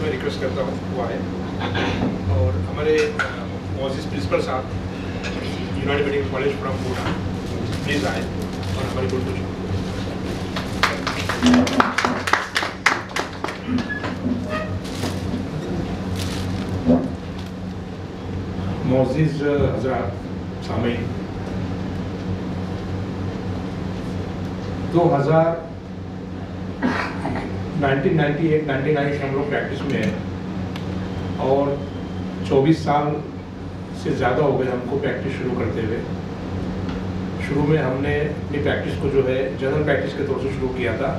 मैं रिक्वेस्ट करता हूँ वो आए और हमारे मौजूद प्रिंसिपल साहब यूनानी medical college from Poona please आए और हमारी गुड मोअज़्ज़िज़ हज़रात सामीन 1998-99 से हम लोग प्रैक्टिस में हैं और 24 साल से ज़्यादा हो गए हमको प्रैक्टिस शुरू करते हुए। शुरू में हमने अपनी प्रैक्टिस को जो है जनरल प्रैक्टिस के तौर से शुरू किया था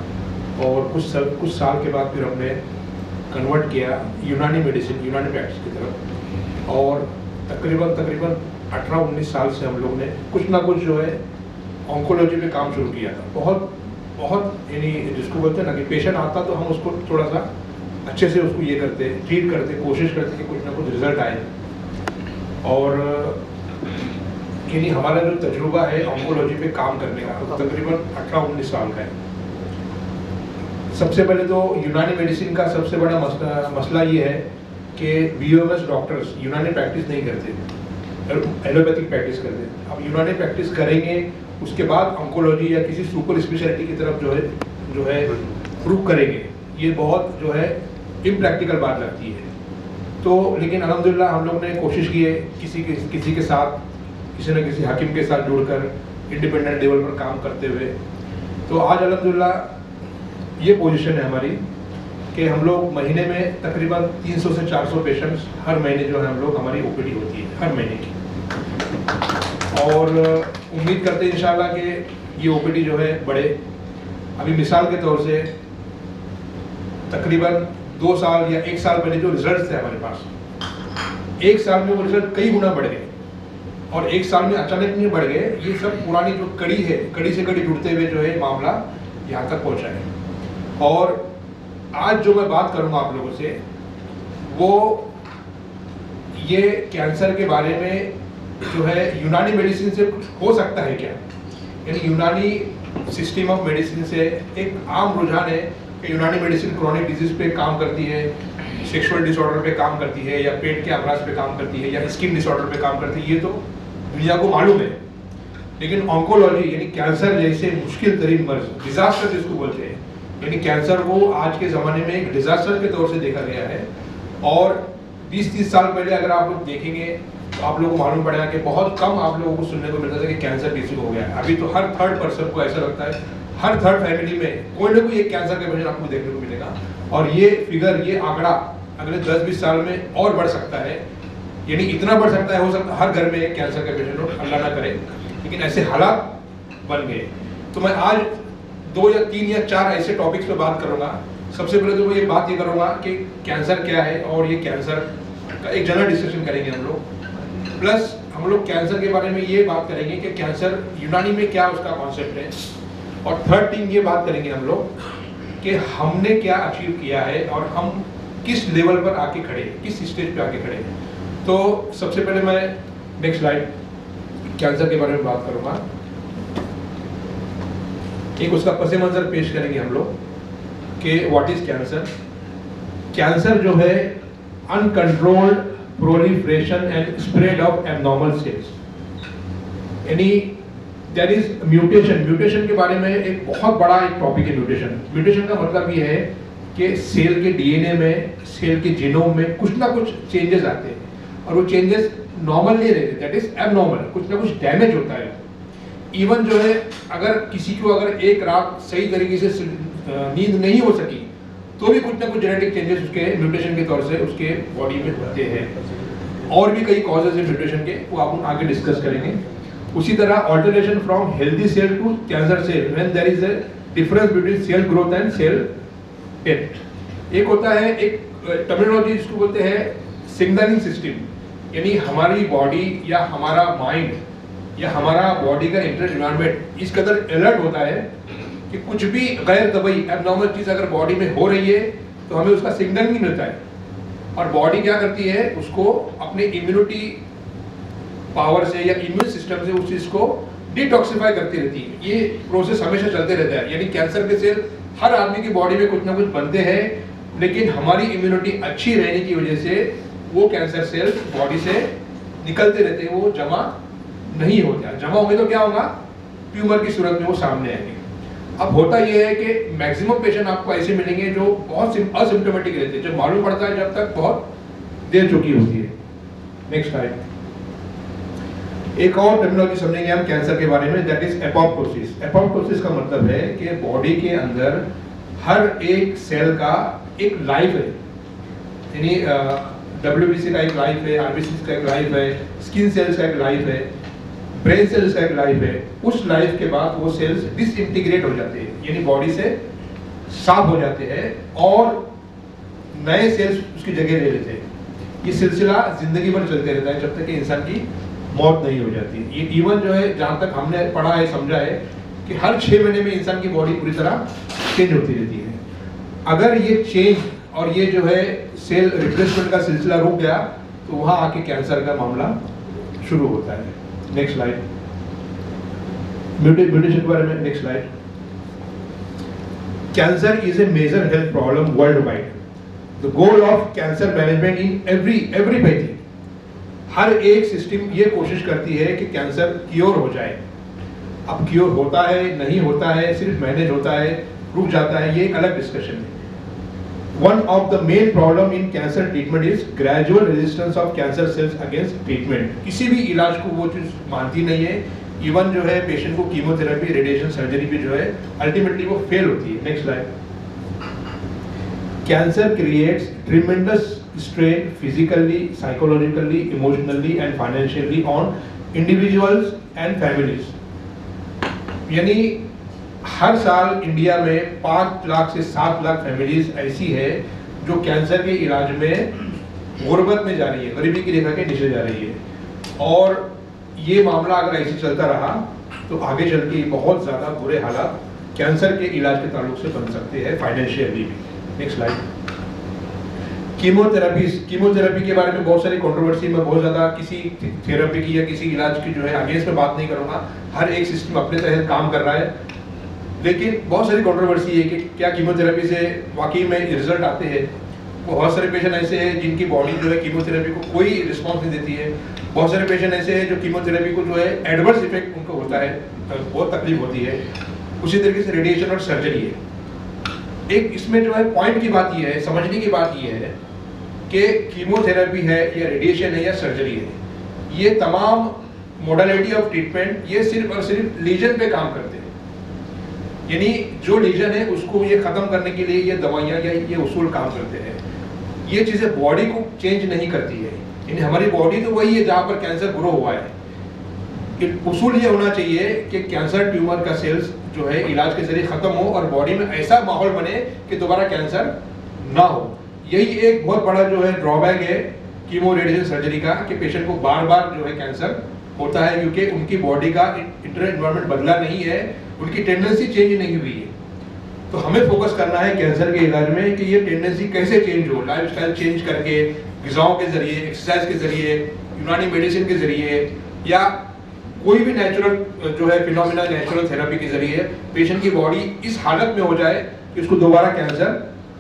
और कुछ साल के बाद फिर हमने कन्वर्ट किया यूनानी मेडिसिन यूनानी प्रैक्टिस की तरफ और तकरीबन 18-19 साल से हम लोग ने कुछ ना कुछ जो है ऑन्कोलॉजी पे काम शुरू किया था। बहुत यानी जिसको बोलते हैं ना कि पेशेंट आता तो हम उसको थोड़ा सा अच्छे से उसको ये करते ट्रीट करते कोशिश करते कि कुछ ना कुछ रिजल्ट आए और यानी हमारा जो तजुर्बा है ऑन्कोलॉजी पे काम करने का तकरीबन 18-19 साल का है। सबसे पहले तो यूनानी मेडिसिन का सबसे बड़ा मसला ये है कि बीओएमएस डॉक्टर्स यूनानी प्रैक्टिस नहीं करते, एलोपैथिक प्रैक्टिस करते। अब यूनानी प्रैक्टिस करेंगे उसके बाद ऑन्कोलॉजी या किसी सुपर स्पेशलिटी की तरफ जो है रुख करेंगे, ये बहुत जो है इम्प्रैक्टिकल बात लगती है। तो लेकिन अल्हम्दुलिल्लाह हम लोग ने कोशिश की है किसी के साथ किसी न किसी हकीम के साथ जुड़कर इंडिपेंडेंट लेवल पर काम करते हुए तो आज अल्हम्दुलिल्लाह ये पोजीशन है हमारी कि हम लोग महीने में तकरीबन 300 से 400 पेशेंट्स हर महीने जो है हम लोग हमारी ओपीडी होती है हर महीने की और उम्मीद करते हैं इंशाल्लाह कि ये ओपीडी जो है बढ़े। अभी मिसाल के तौर से तकरीबन 2 साल या 1 साल पहले जो रिजल्ट्स थे हमारे पास, 1 साल में वो रिजल्ट कई गुना बढ़ गए और 1 साल में अचानक नहीं बढ़ गए। ये सब पुरानी जो कड़ी है, कड़ी से कड़ी जुड़ते हुए जो है मामला यहाँ तक पहुँचा है। और आज जो मैं बात करूँगा आप लोगों से वो ये कैंसर के बारे में जो है यूनानी मेडिसिन से कुछ हो सकता है क्या, यानी यूनानी सिस्टम ऑफ मेडिसिन से एक आम रुझान है कि यूनानी मेडिसिन क्रोनिक डिजीज पे काम करती है, सेक्सुअल डिसऑर्डर पे काम करती है या पेट के अमराज पे काम करती है या स्किन डिसऑर्डर पे काम करती है, ये तो दुनिया को मालूम है। लेकिन ऑन्कोलॉजी यानी कैंसर जैसे मुश्किल तरीन मर्ज, डिजास्टर जिसको बोलते हैं, यानी कैंसर को आज के ज़माने में एक डिजास्टर के तौर से देखा गया है। और 20-30 साल पहले अगर आप लोग देखेंगे तो आप लोगों को मालूम पड़ेगा कि बहुत कम आप लोगों को सुनने को मिलता था कि कैंसर किसी को हो गया है। अभी तो हर थर्ड पर्सन को ऐसा लगता है, हर थर्ड फैमिली में कोई ना कोई एक कैंसर का पेशेंट आपको देखने को मिलेगा। और ये फिगर, ये आंकड़ा अगले 10-20 साल में और बढ़ सकता है, यानी इतना बढ़ सकता है, हो सकता है हर घर में एक कैंसर का पेशेंट हो, अल्लाह ना करे, लेकिन ऐसे हालात बन गए। तो मैं आज 2 या 3 या 4 ऐसे टॉपिक्स पे बात करूंगा। सबसे पहले तो मैं ये बात करूंगा कि कैंसर क्या है और ये कैंसर का एक जनरल डिस्कशन करेंगे हम लोग। प्लस हम लोग कैंसर के बारे में ये बात करेंगे कि कैंसर यूनानी में क्या उसका कॉन्सेप्ट है। और थर्ड थिंग ये बात करेंगे हम लोग कि हमने क्या अचीव किया है और हम किस लेवल पर आके खड़े, किस स्टेज पे आके खड़े। तो सबसे पहले मैं नेक्स्ट स्लाइड कैंसर के बारे में बात करूंगा। एक उसका पसे मंजर पेश करेंगे हम लोग कि व्हाट इज कैंसर। कैंसर जो है uncontrolled proliferation and spread of abnormal cells, यानी देयर इज म्यूटेशन के बारे में एक बहुत बड़ा एक टॉपिक है। म्यूटेशन का मतलब ये है कि सेल के डीएनए में, सेल के जीनोम में कुछ ना कुछ चेंजेस आते हैं और वो चेंजेस नॉर्मल नहीं रहते, दैट इज एबनॉर्मल, कुछ ना कुछ डैमेज होता है। इवन जो है अगर किसी को अगर एक रात सही तरीके से नींद नहीं हो सकी तो भी कुछ ना कुछ जेनेटिक चेंजेस उसके म्यूटेशन के तौर से उसके बॉडी में होते हैं। और भी कई कॉजेज है म्यूटेशन के, वो आप आगे डिस्कस करेंगे। उसी तरह alteration from healthy cell to cancer cell, when there is a difference between cell growth and cell death. एक होता है, एक टर्मिनोलॉजी जिसको बोलते हैं सिग्नलिंग सिस्टम, यानी हमारी बॉडी या हमारा माइंड या हमारा बॉडी का इंटर एनवायरनमेंट इस कदर अलर्ट होता है कि कुछ भी गैर तबई एबनॉर्मल चीज अगर बॉडी में हो रही है तो हमें उसका सिग्नल नहीं मिलता है। और बॉडी क्या करती है, उसको अपने इम्यूनिटी पावर से या इम्यून सिस्टम से उस चीज को डिटॉक्सिफाई करती रहती है। ये प्रोसेस हमेशा चलते रहता है। यानी कैंसर के सेल हर आदमी की बॉडी में कुछ ना कुछ बनते हैं लेकिन हमारी इम्यूनिटी अच्छी रहने की वजह से वो कैंसर सेल्स बॉडी से निकलते रहते हैं, वो जमा नहीं होता। जमा होंगे तो क्या होगा, ट्यूमर की सूरत में वो सामने आएंगे। अब होता यह है कि मैक्सिमम पेशेंट आपको ऐसे मिलेंगे जो बहुत असिम्प्टोमेटिक रहते हैं, जब मालूम पड़ता है जब तक बहुत देर चुकी होती है। Next slide. एक और टर्मिनोलॉजी समझेंगे हम कैंसर के बारे में, दैट इज एपोप्टोसिस। एपोप्टोसिस का मतलब है कि बॉडी के अंदर हर एक सेल का एक लाइफ है, यानी डब्ल्यूबीसी का एक लाइफ है, आरबीसी का एक लाइफ है, स्किन सेल्स का एक लाइफ है, ब्रेन सेल्स का एक लाइफ है। उस लाइफ के बाद वो सेल्स डिसइंटीग्रेट हो जाते हैं, यानी बॉडी से साफ हो जाते हैं और नए सेल्स उसकी जगह ले लेते हैं। ये सिलसिला जिंदगी भर चलते रहता है जब तक कि इंसान की मौत नहीं हो जाती। ये इवन जो है, जहाँ तक हमने पढ़ा है, समझा है कि हर 6 महीने में इंसान की बॉडी पूरी तरह चेंज होती रहती है। अगर ये चेंज और ये जो है सेल रिप्लेसमेंट का सिलसिला रुक गया तो वहाँ आके कैंसर का मामला शुरू होता है। Next slide. म्यूटेशन के बारे में, next slide. Cancer is a major health problem worldwide. The goal of cancer management in every pathy, हर एक सिस्टम ये कोशिश करती है कि कैंसर क्योर हो जाए। अब क्योर होता है, नहीं होता है, सिर्फ मैनेज होता है, रुक जाता है, ये एक अलग डिस्कशन है। One of the main problem in cancer treatment is gradual resistance of cancer cells against treatment। किसी भी इलाज को वो चीज मानती नहीं है, इवन जो है पेशेंट को कीमोथेरेपी, रेडिएशन, सर्जरी भी जो है अल्टीमेटली वो फेल होती है। Next slide. Cancer creates tremendous strain physically, psychologically, emotionally and financially on individuals and families। यानी हर साल इंडिया में 5 लाख से 7 लाख फैमिलीज ऐसी है जो कैंसर के इलाज में गुर्बत में जा रही है, गरीबी की रेखा के नीचे जा रही है। और ये मामला अगर ऐसे चलता रहा तो आगे चल के बहुत ज़्यादा बुरे हालात कैंसर के इलाज के ताल्लुक से बन सकते हैं, फाइनेंशियली भी। Next slide. कीमोथेरेपी के बारे में बहुत सारी कंट्रोवर्सी, मैं बहुत ज़्यादा किसी थेरेपी की या किसी इलाज की जो है अगेंस्ट में बात नहीं करूँगा। हर एक सिस्टम अपने तहत काम कर रहा है, लेकिन बहुत सारी कंट्रोवर्सी है कि क्या कीमोथेरेपी से वाकई में रिजल्ट आते हैं। बहुत सारे पेशेंट ऐसे हैं जिनकी बॉडी जो है कीमोथेरेपी को कोई रिस्पॉन्स नहीं देती है। बहुत सारे पेशेंट ऐसे हैं जो कीमोथेरेपी को जो है एडवर्स इफेक्ट उनको होता है, बहुत तकलीफ होती है। उसी तरीके से रेडिएशन और सर्जरी है। एक इसमें जो है पॉइंट की बात ये है, समझने की बात ये है कि कीमोथेरेपी है या रेडिएशन है या सर्जरी है, ये तमाम मोडालिटी ऑफ ट्रीटमेंट ये सिर्फ और सिर्फ लीजन पे काम करते हैं। यानी जो लीजन है उसको ये खत्म करने के लिए ये दवाइयाँ या ये उसूल काम करते हैं। ये चीज़ें बॉडी को चेंज नहीं करती है, यानी हमारी बॉडी तो वही है जहाँ पर कैंसर ग्रो हुआ है। उसूल ये होना चाहिए कि कैंसर ट्यूमर का सेल्स जो है इलाज के जरिए खत्म हो और बॉडी में ऐसा माहौल बने कि दोबारा कैंसर ना हो। यही एक बहुत बड़ा जो है ड्रॉबैक है कीमो रेडिएशन सर्जरी का, कि पेशेंट को बार बार जो है कैंसर होता है क्योंकि उनकी बॉडी का इंटर एनवायरनमेंट बदला नहीं है, उनकी टेंडेंसी चेंज नहीं हुई है। तो हमें फोकस करना है कैंसर के इलाज में कि ये टेंडेंसी कैसे चेंज हो, लाइफस्टाइल चेंज करके, ग़िज़ाओं के जरिए, एक्सरसाइज के जरिए, यूनानी मेडिसिन के जरिए या कोई भी नेचुरल जो है फिनोमिना, नेचुरल थेरेपी के जरिए पेशेंट की बॉडी इस हालत में हो जाए कि उसको दोबारा कैंसर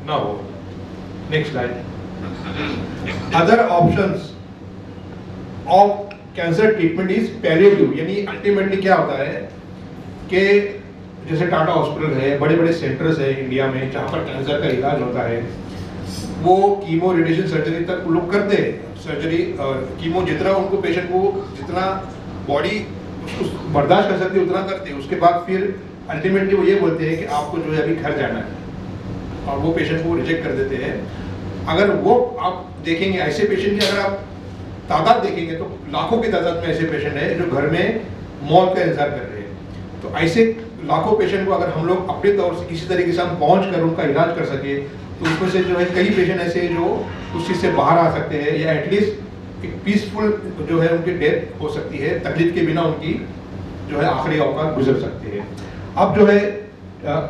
ना हो। Next slide. Other options of cancer treatment is palliative, यानी अल्टीमेटली क्या होता है कि जैसे टाटा हॉस्पिटल है, बड़े बड़े सेंटर्स है इंडिया में जहाँ पर कैंसर का इलाज होता है, वो कीमो रेडिएशन सर्जरी तक लोग करते हैं। सर्जरी और कीमो जितना उनको पेशेंट को जितना बॉडी उसको बर्दाश्त कर सकती है उतना करते हैं। उसके बाद फिर अल्टीमेटली वो ये बोलते हैं कि आपको जो है अभी घर जाना है और वो पेशेंट को रिजेक्ट कर देते हैं। अगर वो आप देखेंगे ऐसे पेशेंट की अगर आप तादाद देखेंगे तो लाखों की तादाद में ऐसे पेशेंट हैं जो घर में मौत का इंतजार कर रहे हैं। तो ऐसे लाखों पेशेंट को अगर हम लोग अपने तौर से किसी तरीके से हम पहुँच कर उनका इलाज कर सके तो उसमें से जो है कई पेशेंट ऐसे हैं जो उस चीज़ से बाहर आ सकते हैं या एटलीस्ट एक पीसफुल जो है उनकी डेथ हो सकती है, तकलीफ के बिना उनकी जो है आखिरी औकात गुजर सकते हैं। अब जो है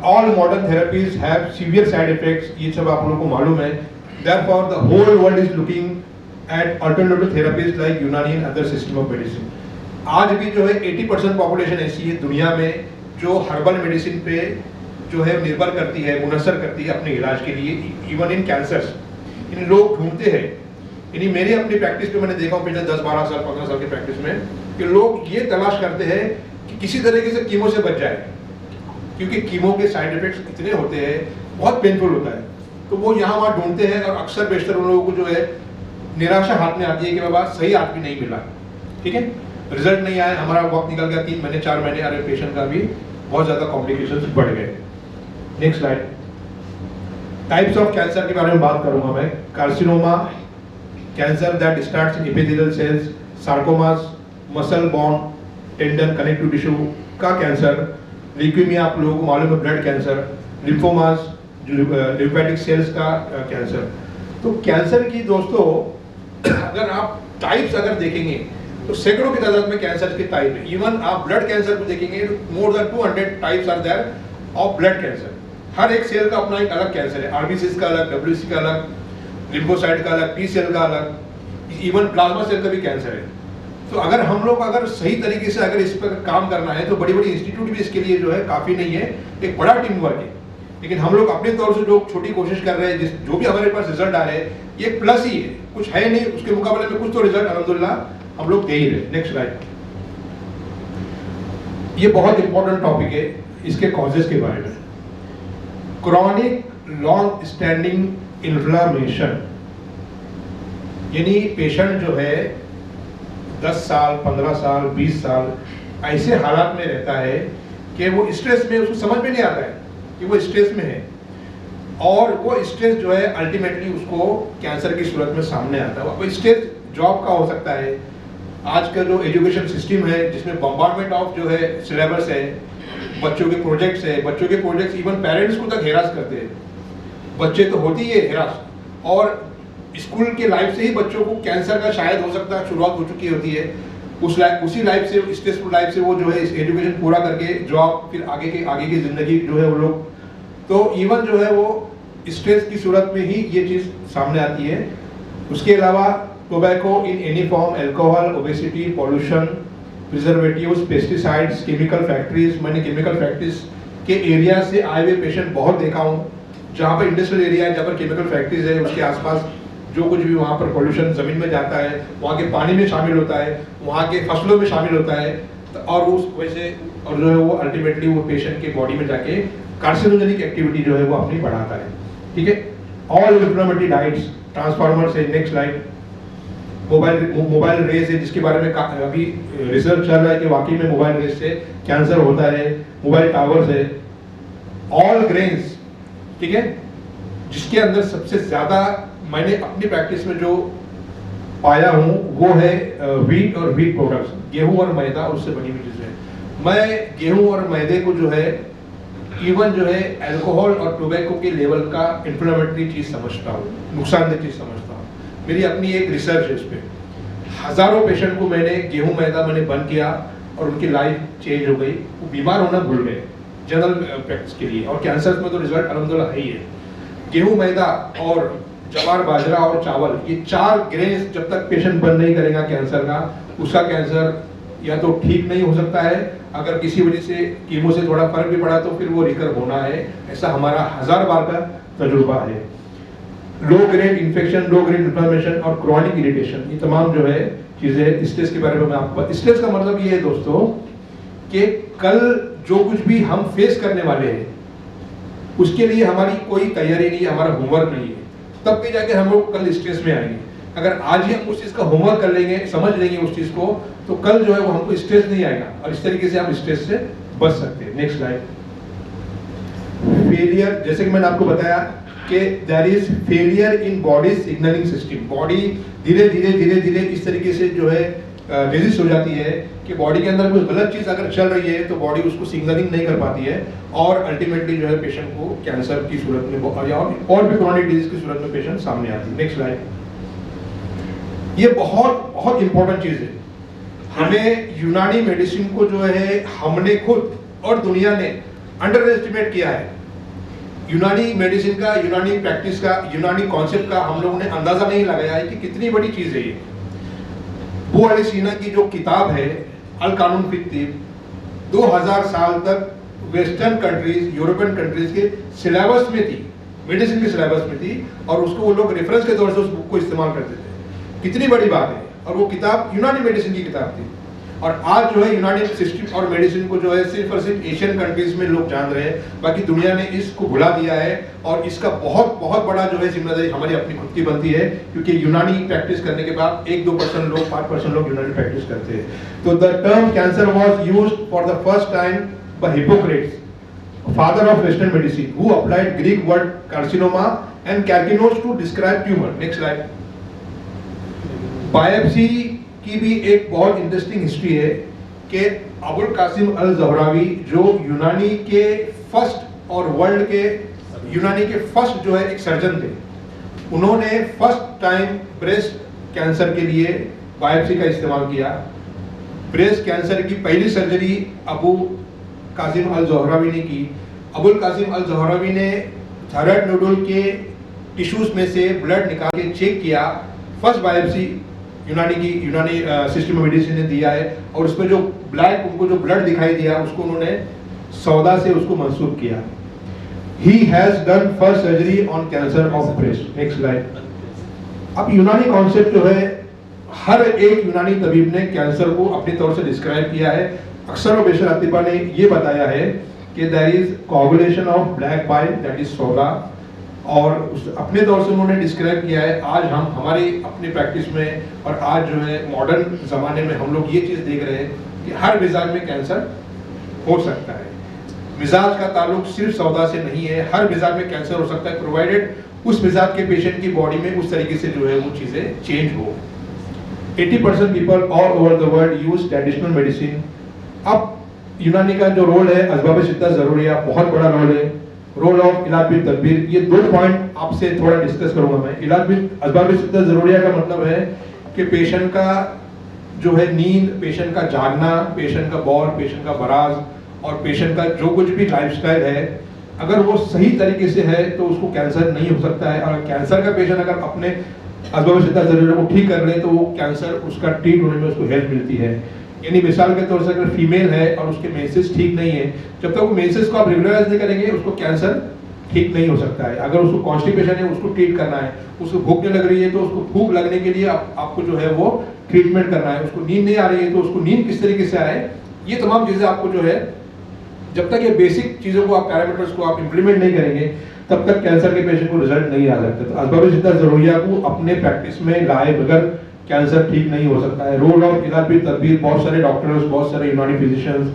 all modern therapies have severe side effects, ये सब आप लोगों को मालूम है। Therefore the whole world is looking at alternative therapies like Unani and other system of medicine. आज भी जो है 80% पॉपुलेशन ऐसी है दुनिया में जो हर्बल मेडिसिन पे जो है निर्भर करती है, मुनसर करती है अपने इलाज के लिए, इवन इन कैंसर्स। इन लोग ढूंढते हैं, यानी मेरे अपनी प्रैक्टिस पे मैंने देखा पिछले 10-12 साल 15 साल की प्रैक्टिस में कि लोग ये तलाश करते हैं कि किसी तरीके से कीमो से बच जाए, क्योंकि कीमो के साइड इफेक्ट्स इतने होते हैं, बहुत पेनफुल होता है, तो वो यहाँ वहाँ ढूंढते हैं और अक्सर बेशतर उन लोगों को जो है निराशा हाथ में आती है कि बाबा सही आदमी नहीं मिला, ठीक है, रिजल्ट नहीं आया, हमारा वक्त निकल गया 3 महीने 4 महीने, अरे पेशेंट का भी बहुत ज़्यादा कॉम्प्लिकेशंस बढ़ गए। Next slide. Types of cancer के बारे में बात करूंगा मैं। Carcinoma, cancer that starts in epithelial cells, sarcomas, muscle bone tendon connective tissue का कैंसर, ल्यूकेमिया आप लोगों को मालूम है blood cancer, lymphomas lymphatic cells का कैंसर। तो कैंसर की दोस्तों अगर आप टाइप्स अगर देखेंगे तो सैकड़ों की तादाद में कैंसर के टाइप है। इवन आप ब्लड कैंसर को देखेंगे तो more than 200 types are there of blood cancer. हर एक सेल का अपना एक अलग कैंसर है, आरबीसी का अलग, डब्ल्यूसी का अलग, लिम्फोसाइट का अलग, टी सेल का अलग, इवन प्लाज्मा सेल का भी कैंसर है। तो अगर हम लोग अगर सही तरीके से अगर इस पर काम करना है तो बड़ी बड़ी इंस्टीट्यूट भी इसके लिए जो है काफ़ी नहीं है, एक बड़ा टीम वर्क है। लेकिन हम लोग अपने तौर से जो छोटी कोशिश कर रहे हैं, जो भी हमारे पास रिजल्ट आ रहे हैं, ये प्लस ही है, कुछ है नहीं, उसके मुकाबले में कुछ तो रिजल्ट अल्हम्दुलिल्लाह हम लोग दे ही रहे। Next slide. ये बहुत इंपॉर्टेंट टॉपिक है, इसके कॉजेज के बारे में। क्रॉनिक लॉन्ग स्टैंडिंग इन्फ्लामेशन, यानी पेशेंट जो है 10 साल 15 साल 20 साल ऐसे हालात में रहता है कि वो स्ट्रेस में, उसको समझ में नहीं आता है कि वो स्ट्रेस में है, और वो स्ट्रेस जो है अल्टीमेटली उसको कैंसर की सूरत में सामने आता है। वो स्ट्रेस जॉब का हो सकता है, आज का जो एजुकेशन सिस्टम है जिसमें बम्बार्डमेंट ऑफ जो है सिलेबस है, बच्चों के प्रोजेक्ट्स है, बच्चों के प्रोजेक्ट्स इवन पेरेंट्स को तक हेरास करते हैं। बच्चे तो होती ही है हेरास, और स्कूल के लाइफ से ही बच्चों को कैंसर का शायद हो सकता है शुरुआत हो चुकी होती है। उसी लाइफ से, स्ट्रेसफुल लाइफ से वो जो है एजुकेशन पूरा करके जॉब, फिर आगे की ज़िंदगी जो है वो लोग, तो इवन जो है वो स्ट्रेस की सूरत में ही ये चीज़ सामने आती है। उसके अलावा tobacco in any form, alcohol, obesity, pollution, preservatives, pesticides, chemical factories, मैंने केमिकल फैक्ट्रीज के एरिया से आए हुए पेशेंट बहुत देखा हूँ, जहाँ पर इंडस्ट्रियल एरिया है, जहाँ पर केमिकल फैक्ट्रीज है, उसके आसपास जो कुछ भी वहाँ पर पॉल्यूशन ज़मीन में जाता है, वहाँ के पानी में शामिल होता है, वहाँ के फसलों में शामिल होता है, और उस वजह से और जो है वो अल्टीमेटली वो पेशेंट के बॉडी में जाके कार्सिनोजेनिक एक्टिविटी जो है वो अपनी बढ़ाता है। ठीक है, ऑल इन्फ्लेमेटरी डाइट्स, ट्रांसफार्मर से। Next slide. मोबाइल रेस है, जिसके बारे में अभी रिसर्च चल रहा है कि वाकई में मोबाइल रेस से कैंसर होता है। मोबाइल टावर्स है, ऑल ग्रेन्स, ठीक है, जिसके अंदर सबसे ज्यादा मैंने अपनी प्रैक्टिस में जो पाया हूँ वो है व्हीट और व्हीट प्रोडक्ट्स, गेहूं और मैदा और उससे बनी हुई चीजें। मैं गेहूं और मैदे को जो है इवन जो है अल्कोहल और टोबैको के लेवल का इन्फ्लेमेटरी चीज समझता हूँ, नुकसानदेह चीज समझता हूँ। मेरी अपनी एक रिसर्च है इस पे। हजारों पेशेंट को मैंने गेहूं मैदा मैंने बंद किया और उनकी लाइफ चेंज हो गई, वो बीमार होना भूल गए जनरल प्रैक्टिस के लिए, और कैंसर में तो रिजल्ट अल्हम्दुलिल्लाह है ही है। गेहूं मैदा और जवार बाजरा और चावल, ये 4 ग्रेन्स जब तक पेशेंट बंद नहीं करेगा कैंसर का, उसका कैंसर या तो ठीक नहीं हो सकता है, अगर किसी वजह से कीमो से थोड़ा फर्क भी पड़ा तो फिर वो रिकवर होना है। ऐसा हमारा 1000 बार का तजुर्बा है। Low grade infection, low grade inflammation और क्रॉनिक इरिटेशन, ये तमाम जो है चीजें। स्ट्रेस के बारे में मैं आपको, स्ट्रेस का मतलब ये है दोस्तों कि कल जो कुछ भी हम फेस करने वाले हैं उसके लिए हमारी कोई तैयारी नहीं है, हमारा होमवर्क नहीं है, तब भी जाके हम लोग कल स्ट्रेस में आएंगे। अगर आज ही हम उस चीज का होमवर्क कर लेंगे, समझ लेंगे उस चीज को, तो कल जो है वो हमको स्ट्रेस नहीं आएगा, और इस तरीके से हम स्ट्रेस से बच सकते हैं। Next slide. फेलियर, जैसे कि मैंने आपको बताया कि there is failure in body signalling system. Body धीरे धीरे इस तरीके से जो है रेजिस्ट हो जाती है कि बॉडी के अंदर कोई गलत चीज अगर चल रही है तो बॉडी उसको सिग्नलिंग नहीं कर पाती है, और अल्टीमेटली जो है पेशेंट को कैंसर की सूरत में और भी क्रॉनिक डिजीज की सूरत में पेशेंट सामने आती है। Next slide. ये बहुत बहुत इंपॉर्टेंट चीज है। हमें यूनानी मेडिसिन को जो है हमने खुद और दुनिया ने अंडर एस्टिमेट किया है। यूनानी मेडिसिन का, यूनानी प्रैक्टिस का, यूनानी कॉन्सेप्ट का हम लोगों ने अंदाजा नहीं लगाया है कि कितनी बड़ी चीज है ये। अबू अली सीना की जो किताब है अल कानून फित तिब, 2000 साल तक वेस्टर्न कंट्रीज, यूरोपियन कंट्रीज के सिलेबस में थी, मेडिसिन के सिलेबस में थी, और उसको वो लोग रेफरेंस के तौर से उस बुक को इस्तेमाल करते थे। कितनी बड़ी बात है। और वो किताब यूनानी मेडिसिन की किताब थी। और आज जो है यूनानी सिस्टम और मेडिसिन को जो है सिर्फ और सिर्फ एशियन कंट्रीज में लोग जान रहे हैं, बाकी दुनिया ने इसको भुला दिया है। और इसका बहुत बहुत बड़ा जो है जिम्मेदारी हमारी अपनी खुद की बनती है, क्योंकि यूनानी प्रैक्टिस करने के बाद 1-2% लोग, 5% लोग यूनानी प्रैक्टिस करते हैं। तो the term cancer was used for the first time by Hippocrates, father of western medicine, who applied Greek word carcinoma and carcinos to describe tumor. Next slide. Biopsy की भी एक बहुत इंटरेस्टिंग हिस्ट्री है कि अबुल कासिम अल ज़हरावी, जो यूनानी के फर्स्ट और वर्ल्ड के यूनानी के फर्स्ट जो है एक सर्जन थे, उन्होंने फर्स्ट टाइम ब्रेस्ट कैंसर के लिए बायोप्सी का इस्तेमाल किया। ब्रेस्ट कैंसर की पहली सर्जरी अबू कासिम अल ज़हरावी ने की। अबुल कासिम अल ज़हरावी ने थायराइड नोडुल के टिश्यूज में से ब्लड निकाल के चेक किया। फर्स्ट बायोप्सी यूनानी सिस्टम मेडिसिन ने दिया है, और उसमें जो ब्लैक, उनको जो ब्लड दिखाई दिया, उसको उन्होंने सौदा से उसको मंसूब किया। He has done first surgery on cancer of breast. Next slide. अब यूनानी कॉन्सेप्ट जो है, हर एक यूनानी तबीब ने कैंसर को अपने तौर से डिस्क्राइब किया है। अक्सर और बेशर अतिबा ने ये बताया है कि there is coagulation of black bile, that is soda, और अपने तौर से उन्होंने डिस्क्राइब किया है। आज हम हमारी अपनी प्रैक्टिस में और आज जो है मॉडर्न ज़माने में हम लोग ये चीज़ देख रहे हैं कि हर मिजाज में कैंसर हो सकता है। मिजाज का ताल्लुक सिर्फ सौदा से नहीं है, हर मिजाज में कैंसर हो सकता है, प्रोवाइडेड उस मिजाज के पेशेंट की बॉडी में उस तरीके से जो है वो चीज़ें चेंज हो। 80% people all over the world use traditional medicine. अब यूनानी का जो रोल है, असबाब शिद्दत ज़रूरिया, बहुत बड़ा रोल है। रोल ऑफ इलाज बिल तदबीर, ये 2 पॉइंट आपसे थोड़ा डिस्कस करूंगा मैं। इलाज बिल असबाब शिद्दत ज़रूरिया का मतलब है कि पेशेंट का जो है नींद, पेशेंट का जागना, पेशेंट का बौल, पेशेंट का बराज, और पेशेंट का जो कुछ भी लाइफस्टाइल है, अगर वो सही तरीके से है तो उसको कैंसर नहीं हो सकता है। और कैंसर का पेशेंट अगर अपने असबाब शिद्दत ज़रूरिया को ठीक कर ले तो वो कैंसर, उसका ट्रीट होने में उसको हेल्प मिलती है। यानी मिसाल के तौर से अगर फीमेल है और उसके मेंसेस ठीक नहीं है, जब तक वो मेंसेस को आप रेगुलराइज नहीं करेंगे उसको कैंसर ठीक नहीं हो सकता है। अगर उसको कॉन्स्टिपेशन है, उसको ट्रीट करना है, उसको भूख नहीं लग रही है तो उसको भूख लगने के लिए आपको जो है वो ट्रीटमेंट करना है, उसको नींद नहीं आ रही है तो उसको नींद किस तरीके से आए, ये तमाम चीज़ें आपको जो है, जब तक ये बेसिक चीज़ों को आप पैरामीटर्स को आप इम्प्लीमेंट नहीं करेंगे तब तक कैंसर के पेशेंट को रिजल्ट नहीं आ सकता। तो असबाब शिद्दत ज़रूरिया को अपने प्रैक्टिस में लाए बगैर कैंसर ठीक नहीं हो सकता है। रोल ऑफ इलाज बिल तदबीर, बहुत सारे डॉक्टर्स, बहुत सारे यूनानी फिजिशियंस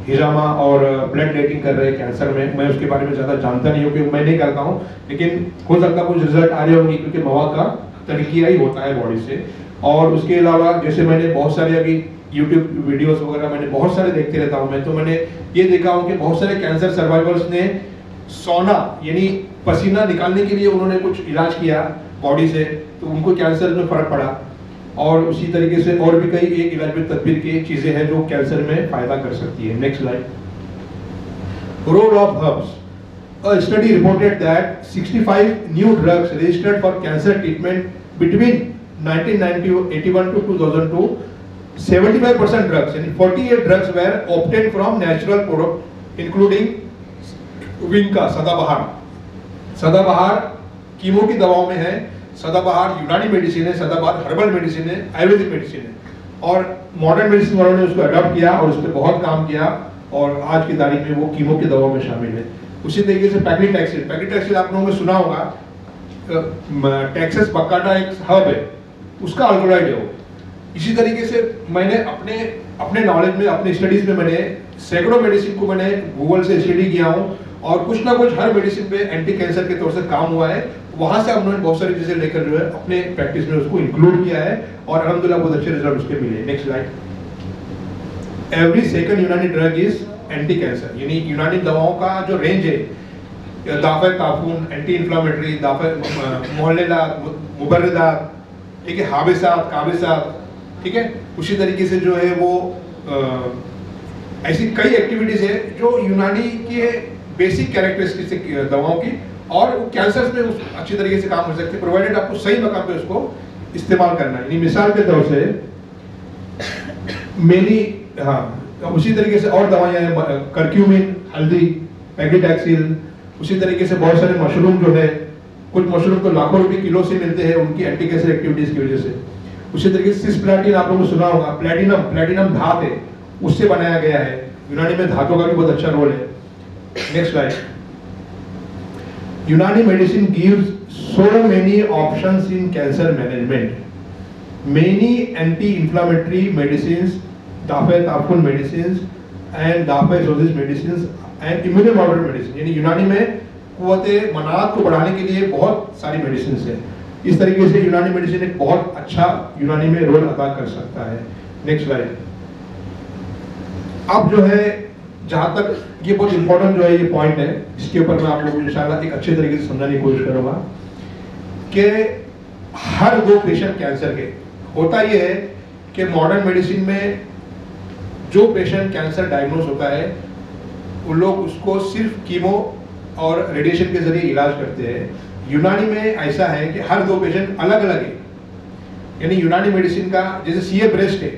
हिजामा और ब्लड डेटिंग कर रहे हैं कैंसर में। मैं उसके बारे में ज़्यादा जानता नहीं हूँ क्योंकि मैं नहीं करता हूँ, लेकिन हो सकता है कुछ रिजल्ट आ रहे होंगे क्योंकि मवाद का तरीका ही होता है बॉडी से। और उसके अलावा जैसे मैंने बहुत सारे अभी यूट्यूब वीडियोस वगैरह मैंने बहुत सारे देखते रहता हूँ मैं, तो मैंने ये देखा हूँ कि बहुत सारे कैंसर सर्वाइवर्स ने सोना यानी पसीना निकालने के लिए उन्होंने कुछ इलाज किया बॉडी से, तो उनको कैंसर में फर्क पड़ा। और उसी तरीके से और भी कई एक इलाज में तदबीर की चीजें हैं जो कैंसर में फायदा कर सकती है। Next slide. Role of herbs. A study reported that 65 new drugs registered for cancer treatment between 1981 to 2002. 75% drugs and 48 drugs were obtained from natural product including vinca, सदाबहार। सदाबहार कीमो की दवाओं में है, सदाबहार यूनानी मेडिसिन है, सदाबहार हर्बल मेडिसिन है, आयुर्वेदिक मेडिसिन है। और मॉडर्न मेडिसिन वालों ने उसको अडॉप्ट किया और उस पर बहुत काम किया और आज की तारीख में वो कीमो की दवाओं में शामिल है। उसी तरीके से पैक्लिटैक्सिल, पैक्लिटैक्सिल आप लोगों ने सुना होगा, टेक्सास बकाटा एक हर्ब है, उसका अल्कोलॉइड है वो। इसी तरीके से मैंने अपने नॉलेज में, अपने स्टडीज में मैंने सैकड़ों मेडिसिन को मैंने गूगल से स्टडी किया हूँ और कुछ ना कुछ हर मेडिसिन पे एंटी कैंसर के तौर से काम हुआ है। वहां से हमने बहुत सारी चीजें लेकर जो है अपने प्रैक्टिस में उसको इंक्लूड किया है और अल्हम्दुलिल्लाह बहुत अच्छे रिजल्ट उसके मिले। Next slide. एवरी सेकंड यूनानी ड्रग इज एंटी कैंसर, यानी यूनानी दवाओं का जो रेंज है, दाफे काफून, एंटी इंफ्लामेटरी, दाफे मोहल्लेलात, मुबर्रिदात, ठीक है, हाबिसात, काबिसात, ठीक है। उसी तरीके से जो है वो ऐसी कई एक्टिविटीज है जो यूनानी के बेसिक कैरेक्टरिस्टिक्स दवाओं की और कैंसर में उस अच्छी तरीके से काम हो सकते हैं, प्रोवाइडेड आपको सही मकाम पे उसको इस्तेमाल करना है। यानी मिसाल के तौर से मेरी उसी तरीके से और दवाइयाँ हैं, करक्यूमिन, हल्दी, पैक्लिटैक्सिल, उसी तरीके से बहुत सारे मशरूम जो है, कुछ मशरूम तो लाखों रुपए किलो से मिलते हैं उनकी एंटी कैंसर एक्टिविटीज की वजह से। उसी तरीके से सिस्प्लाटिन आप लोगों ने सुना होगा, प्लेटिनम धात है, उससे बनाया गया है। यूनानी में धातों का भी बहुत अच्छा रोल है। Next slide. Unani medicine gives so many options in cancer management. Many anti-inflammatory medicines, दाफे-ताफुन medicines and दाफे-सोजिस medicines and immunomodulator medicine, यानी यूनानी में कुव्वते मनात को बढ़ाने के लिए बहुत सारी medicines हैं। इस तरीके से यूनानी मेडिसिन एक बहुत अच्छा यूनानी में रोल अदा कर सकता है। Next slide. अब जो है, जहाँ तक ये बहुत इंपॉर्टेंट जो है ये पॉइंट है, इसके ऊपर मैं आप लोगों को इंशाल्लाह एक अच्छे तरीके से समझाने की कोशिश करूंगा कि हर 2 पेशेंट कैंसर के होता ये है कि मॉडर्न मेडिसिन में जो पेशेंट कैंसर डायग्नोज होता है उन लोग उसको सिर्फ कीमो और रेडिएशन के जरिए इलाज करते हैं। यूनानी में ऐसा है कि हर 2 पेशेंट अलग अलग है। यानी यूनानी मेडिसिन का जैसे सीए ब्रेस्ट है,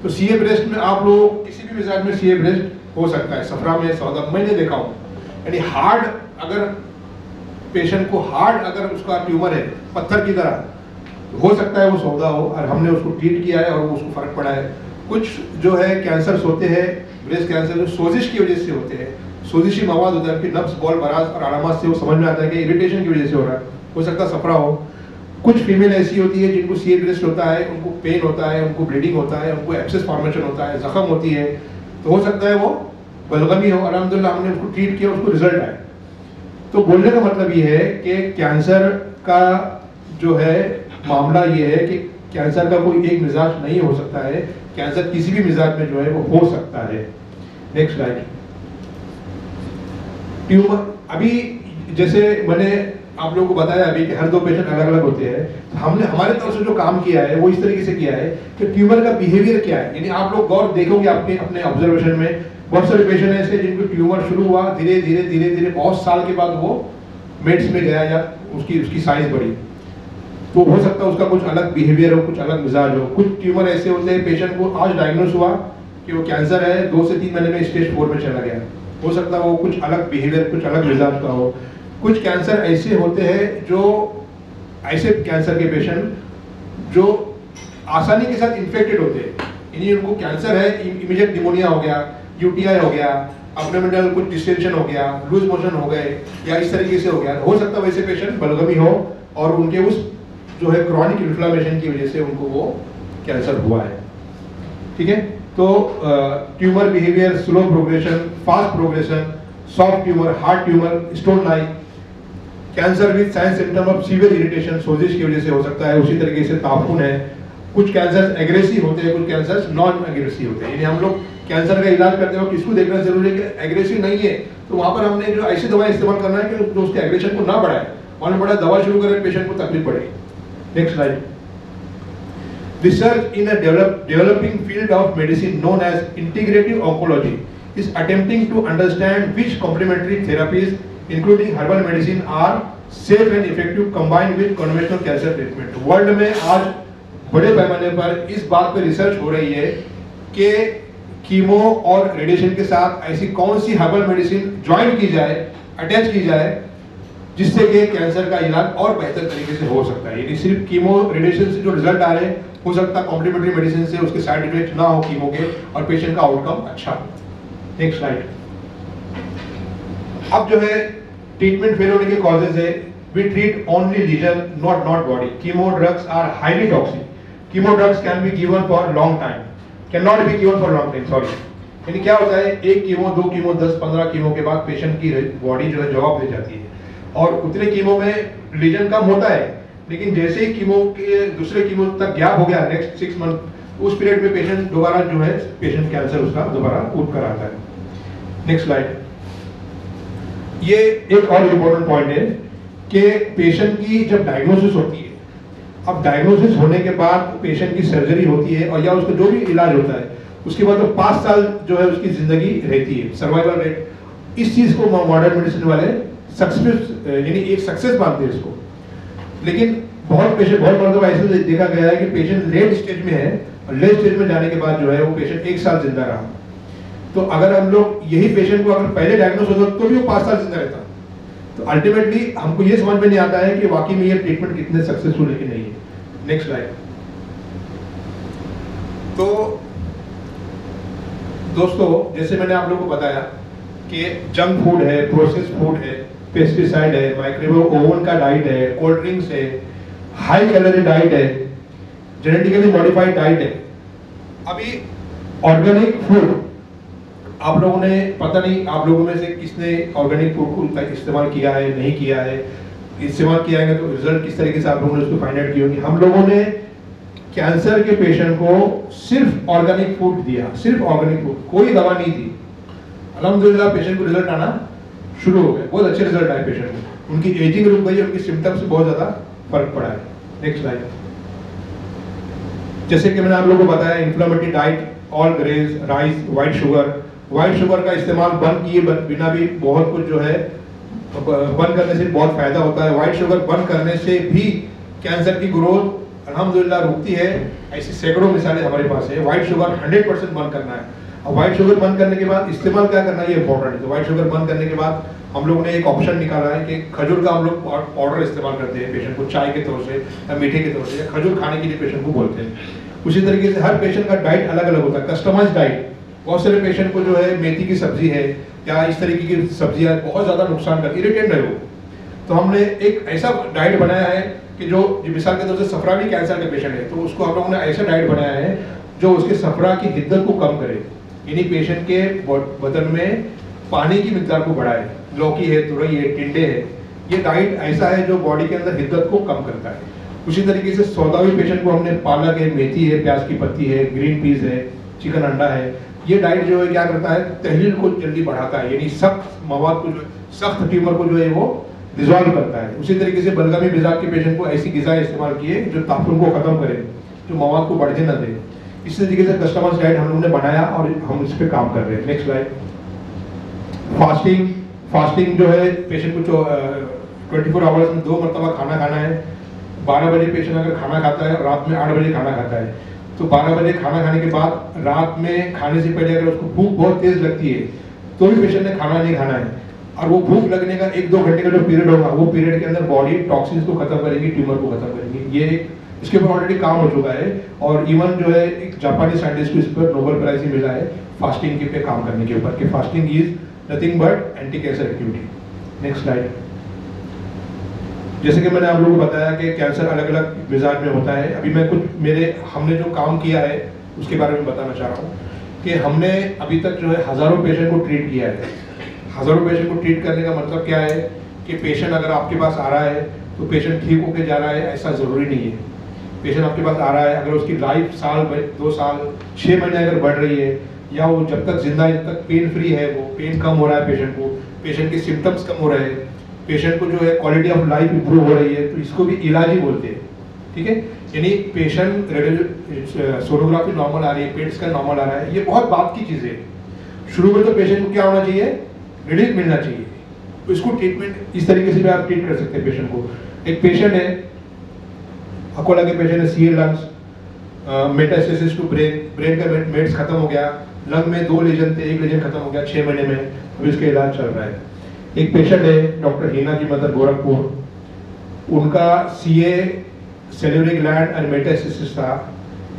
तो सीए ब्रेस्ट में आप लोग किसी भी मिजाज में सीए ब्रेस्ट हो सकता है, सफरा में, सौदा मैंने देखा हूँ। यानी हार्ड अगर पेशेंट को हार्ड अगर उसका ट्यूमर है पत्थर की तरह, हो सकता है वो सौदा हो और हमने उसको ट्रीट किया है और उसको फर्क पड़ा है। कुछ जो है कैंसर्स होते हैं, ब्रेस्ट कैंसर जो सोजिश की वजह से होते हैं, सोजिशी मवाद होता है उनकी नब्ज, बॉल, बराज और अलामत से वो समझ में आता है कि इरिटेशन की वजह से हो रहा है, हो सकता है सफरा हो। कुछ फीमेल ऐसी होती है जिनको सीए ब्रेस्ट होता है, उनको पेन होता है, उनको ब्लीडिंग होता है, उनको एब्सेस फॉर्मेशन होता है, जख्म होती है, तो हो सकता है वो बलगमी हो। अल्हम्दुलिल्लाह हमने उसको ट्रीट किया, उसको रिजल्ट आए। तो बोलने का मतलब ये है कि कैंसर का जो है मामला ये है कि कैंसर का कोई एक मिजाज नहीं हो सकता है, कैंसर किसी भी मिजाज में जो है वो हो सकता है। Next slide. ट्यूमर, अभी जैसे मैंने आप लोगों को बताया अभी कि हर 2 पेशेंट अलग अलग होते हैं, तो हमने हमारे तरफ से जो काम किया है वो इस तरीके से किया है कि ट्यूमर का बिहेवियर क्या है। यानी आप लोग गौर देखोगे अपने अपने ऑब्जर्वेशन में, बहुत सारे पेशेंट ऐसे जिनको ट्यूमर शुरू हुआ, धीरे धीरे धीरे धीरे बहुत साल के बाद वो मेड्स में गया या उसकी साइज बढ़ी, तो हो सकता है उसका कुछ अलग बिहेवियर हो, कुछ अलग मिजाज हो। कुछ ट्यूमर ऐसे होते हैं, पेशेंट को आज डायग्नोस हुआ कि वो कैंसर है, 2 से 3 महीने में स्टेज 4 में चला गया, हो सकता है वो कुछ अलग बिहेवियर, कुछ अलग मिजाज का हो। कुछ कैंसर ऐसे होते हैं जो ऐसे कैंसर के पेशेंट जो आसानी के साथ इन्फेक्टेड होते हैं, यानी उनको कैंसर है, इमीडिएट निमोनिया हो गया, यूटीआई हो गया, एब्डोमिनल कुछ डिस्टेंशन हो गया, लूज मोशन हो गए या इस तरीके से हो गया, हो सकता है वैसे पेशेंट बलगमी हो और उनके उस जो है क्रॉनिक इन्फ्लेमेशन की वजह से उनको वो कैंसर हुआ है। ठीक है, तो tumour behaviour, slow progression, fast progression, soft tumour, hard tumour, stone like, cancer with sign symptom of severe irritation, सोजिश की वजह से हो सकता है। उसी तरीके से ताफून है। कुछ कैंसर एग्रेसिव होते हैं, कुछ कैंसर नॉन एग्रेसिव होते हैं। यानी हम लोग कैंसर का इलाज करते वक्त इसको देखना जरूरी है कि एग्रेसिव नहीं है, तो वहां पर हमने जो ऐसी दवाई इस्तेमाल करना है कि जो उसके एग्रेशन को ना बढ़ाए, और बड़ा दवा शुरू करें पेशेंट को तकलीफ पड़े। Next slide. Research in a developing field of medicine known as integrative oncology is attempting to understand which complementary therapies, including herbal medicine, are safe and effective combined with conventional cancer treatment. World में आज बड़े पैमाने पर इस बात पर research हो रही है कि कीमो और रेडिएशन के साथ ऐसी कौन सी हर्बल मेडिसिन ज्वाइन की जाए, अटैच की जाए, जिससे कि कैंसर का इलाज और बेहतर तरीके से हो सकता है। यानी सिर्फ कीमो रेडिएशन से जो रिजल्ट आ रहे हैं, हो सकता है कॉम्प्लीमेंट्री मेडिसिन से उसके साइड इफेक्ट ना हो कीमो के, और पेशेंट का आउटकम अच्छा हो। Next slide. अब जो है ट्रीटमेंट फेल होने के कॉजेज है, we treat only lesion not body. Chemo drugs are highly toxic. Chemo drugs can be given for long time, can not be given for long time, sorry. यानी क्या होता है, 1 कीमो, 2 कीमो, 10-15 कीमो के बाद patient की body जो है जवाब दे जाती है, और उतने कीमो में लीजन कम होता है, लेकिन जैसे ही कीमो के दूसरे कीमो तक गैप हो गया, नेक्स्ट 6 मंथ, उस पीरियड में पेशेंट दोबारा जो है पेशेंट कैंसर उसका दोबारा उठ कर आता है। Next slide. ये एक और इम्पोर्टेंट पॉइंट है कि पेशेंट की जब डायग्नोसिस होती है, अब डायग्नोसिस होने के बाद पेशेंट की सर्जरी होती है और या उसका जो भी इलाज होता है, उसके बाद तो 5 साल जो है उसकी जिंदगी रहती है, सर्वाइवल रेट। इस चीज को मॉडर्न मेडिसिन वाले सक्सेस, यानी एक सक्सेस मानते हैं इसको। लेकिन बहुत मरतबा ऐसे देखा गया है कि पेशेंट लेट स्टेज में है, और लेट स्टेज में जाने के बाद जो है वो पेशेंट 1 साल जिंदा रहा, तो अगर हम लोग यही पेशेंट को अगर पहले डायग्नोस होता तो भी वो 5 साल जिंदा रहता। तो अल्टीमेटली हमको ये समझ में नहीं आता है कि वाकई में ये ट्रीटमेंट कितने सक्सेसफुल है कि नहीं है। Next slide. तो दोस्तों जैसे मैंने आप लोगों को बताया कि जंक फूड है, प्रोसेस्ड फूड है, पेस्टिसाइड है, माइक्रोवेव ओवन का डाइट है, कोल्ड ड्रिंक्स है, हाई कैलोरी डाइट है, जेनेटिकली मॉडिफाइड डाइट है। अभी ऑर्गेनिक फूड आप लोगों ने, पता नहीं आप लोगों में से किसने ऑर्गेनिक फूड को इस्तेमाल किया है, नहीं किया है। इस्तेमाल किया है तो रिजल्ट किस तरीके से आप लोगों ने उसको फाइंड आउट की होगी। हम लोगों ने कैंसर के पेशेंट को सिर्फ ऑर्गेनिक फूड दिया, सिर्फ ऑर्गेनिक फूड, कोई दवा नहीं दी। अल्हम्दुलिल्लाह पेशेंट को रिजल्ट आना शुरू हो गए, बहुत अच्छे रिजल्ट आए पेशेंट को, उनकी एजिंग रुक गई, उनकी सिम्टम्स से बहुत ज्यादा फर्क पड़ा है। Next slide. जैसे कि मैंने आप लोगों को बताया, inflammatory diet, all grains, rice, white sugar का इस्तेमाल बंद किए बिना भी बहुत कुछ जो है बंद करने से बहुत फायदा होता है। व्हाइट शुगर बंद करने से भी कैंसर की ग्रोथ अल्हम्दुलिल्लाह रुकती है। ऐसी सैकड़ों मिसालें हमारे पास है। व्हाइट शुगर 100% बंद करना है। अब व्हाइट शुगर बंद करने के बाद इस्तेमाल क्या करना है ये इंपॉर्टेंट है। तो व्हाइट शुगर बंद करने के बाद हम लोगों ने एक ऑप्शन निकाला है कि खजूर का हम लोग पाउडर इस्तेमाल करते हैं पेशेंट को चाय के तौर से या मीठे के तौर से, या खजूर खाने के लिए पेशेंट को बोलते हैं। उसी तरीके से हर पेशेंट का डाइट अलग अलग होता है, कस्टमाइज डाइट। बहुत सारे पेशेंट को जो है मेथी की सब्जी है या इस तरीके की सब्जियां बहुत ज्यादा नुकसान कर, इरिटेंट है वो। तो हमने एक ऐसा डाइट बनाया है कि जो मिसाल के तौर से सफरानी कैंसर के पेशेंट है तो उसको हम लोगों ने ऐसा डाइट बनाया है जो उसके सफरा की हिद्दत को कम करे, यानी पेशेंट के बदन में पानी की मिकदार को बढ़ाए। लौकी है, तुरई है, टिंडे है, ये डाइट ऐसा है जो बॉडी के अंदर हिद्दत को कम करता है। उसी तरीके से सौदावी पेशेंट को हमने पालक है, मेथी है, प्याज की पत्ती है, ग्रीन पीस है, चिकन अंडा है, ये डाइट जो है क्या करता है, तहलील को जल्दी बढ़ाता है, यानी सख्त मवाद को जो सख्त ट्यूमर को जो है वो डिजॉल्व करता है। उसी तरीके से बलगमी मिजाज के पेशेंट को ऐसी ग़िज़ा इस्तेमाल किए जो ताफुन को खत्म करे, जो मवाद को बढ़ने न दे। इस तरीके से कस्टमाइज्ड डाइट हम लोगों ने बनाया और हम इस पे काम कर रहे हैं। Next slide. फास्टिंग जो है पेशेंट को 24 आवर्स में 2 मरतबा खाना खाना है। 12 बजे पेशेंट अगर खाना खाता है, रात में 8 बजे खाना खाता है, तो 12 बजे खाना खाने के बाद रात में खाने से पहले अगर उसको भूख बहुत तेज लगती है तो भी पेशेंट ने खाना नहीं खाना है। और वो भूख लगने का 1-2 घंटे का जो पीरियड होगा, वो पीरियड के अंदर बॉडी टॉक्सिन्स को खत्म करेगी, ट्यूमर को खत्म करेगी। ये इसके ऊपर ऑलरेडी काम हो चुका है और इवन जो है एक जापानी साइंटिस्ट को इस पर नोबेल प्राइज ही मिला है फास्टिंग के पे काम करने के ऊपर, कि fasting is nothing but anti cancer activity. Next slide. जैसे कि मैंने आप लोगों को बताया कि कैंसर अलग अलग मिजाज में होता है। अभी मैं कुछ हमने जो काम किया है उसके बारे में बताना चाह रहा हूँ कि हमने अभी तक जो है हज़ारों पेशेंट को ट्रीट किया है। हज़ारों पेशेंट को ट्रीट करने का मतलब क्या है कि पेशेंट अगर आपके पास आ रहा है तो पेशेंट ठीक होकर जा रहा है ऐसा ज़रूरी नहीं है। पेशेंट आपके पास आ रहा है, अगर उसकी लाइफ साल 2 साल 6 महीने अगर बढ़ रही है, या वो जब तक जिंदा है, जब तक पेन फ्री है, वो पेन कम हो रहा है पेशेंट को, पेशेंट के सिम्टम्स कम हो रहे हैं, पेशेंट को जो है क्वालिटी ऑफ लाइफ इंप्रूव हो रही है, तो इसको भी इलाज ही बोलते हैं। ठीक है, यानी पेशेंट सोनोग्राफी नॉर्मल आ रही है, पेट स्कैन नॉर्मल आ रहा है, ये बहुत बात की चीज़ है। शुरू में तो पेशेंट को क्या होना चाहिए, रिलीफ मिलना चाहिए। तो इसको ट्रीटमेंट इस तरीके से भी आप ट्रीट कर सकते हैं पेशेंट को। एक पेशेंट है, अकोला के पेशेंट है, CA lungs, metastasis to brain का मेट्स खत्म हो गया, लंग में 2 लीजन थे, 1 लीजन खत्म हो गया 6 महीने में, अभी उसका इलाज चल रहा है। एक पेशेंट है डॉक्टर हीना की मदर गोरखपुर, उनका सीए सेल्युलर ग्लैंड और मेटास्टेसिस था।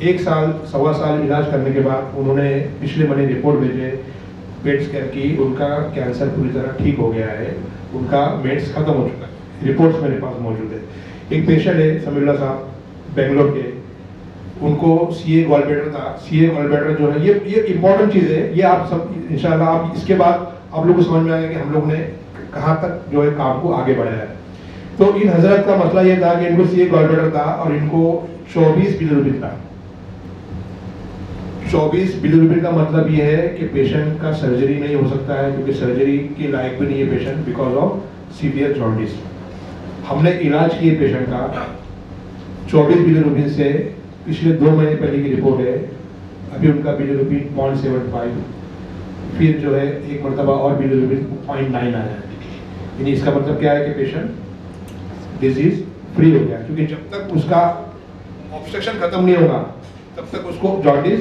1 साल 1.25 साल इलाज करने के बाद उन्होंने पिछले महीने रिपोर्ट भेजे, पेट स्कैन की, उनका कैंसर पूरी तरह ठीक हो गया है, उनका मेट्स खत्म हो चुका है, रिपोर्ट्स मेरे पास मौजूद है। एक पेशेंट है समीउल्लाह साहब बेंगलोर के, उनको सीए गॉलब्लैडर था। सीए गॉलब्लैडर जो है ये इंपॉर्टेंट चीज़ है, ये आप सब इंशाल्लाह आप इसके बाद आप लोग को समझ में आएगा कि हम लोग ने कहाँ तक जो है काम को आगे बढ़ाया है। तो इन हजरत का मसला ये था कि इनको सीए गॉलब्लैडर था और इनको 24 बिलिरुबिन था। 24 बिलिरुबिन का मतलब ये है कि पेशेंट का सर्जरी नहीं हो सकता है, क्योंकि सर्जरी के लायक भी नहीं है patient because of severe jaundice. हमने इलाज किए पेशेंट का 24 बिलिरुबिन से, पिछले 2 महीने पहले की रिपोर्ट है, अभी उनका बिलिरुबिन 0.75, फिर जो है 1 मरतबा और बिलिरुबिन 0.9 आया है। यानी इसका मतलब क्या है कि पेशेंट डिजीज फ्री हो गया, क्योंकि जब तक उसका ऑब्स्ट्रक्शन खत्म नहीं होगा तब तक उसको जॉन्डिस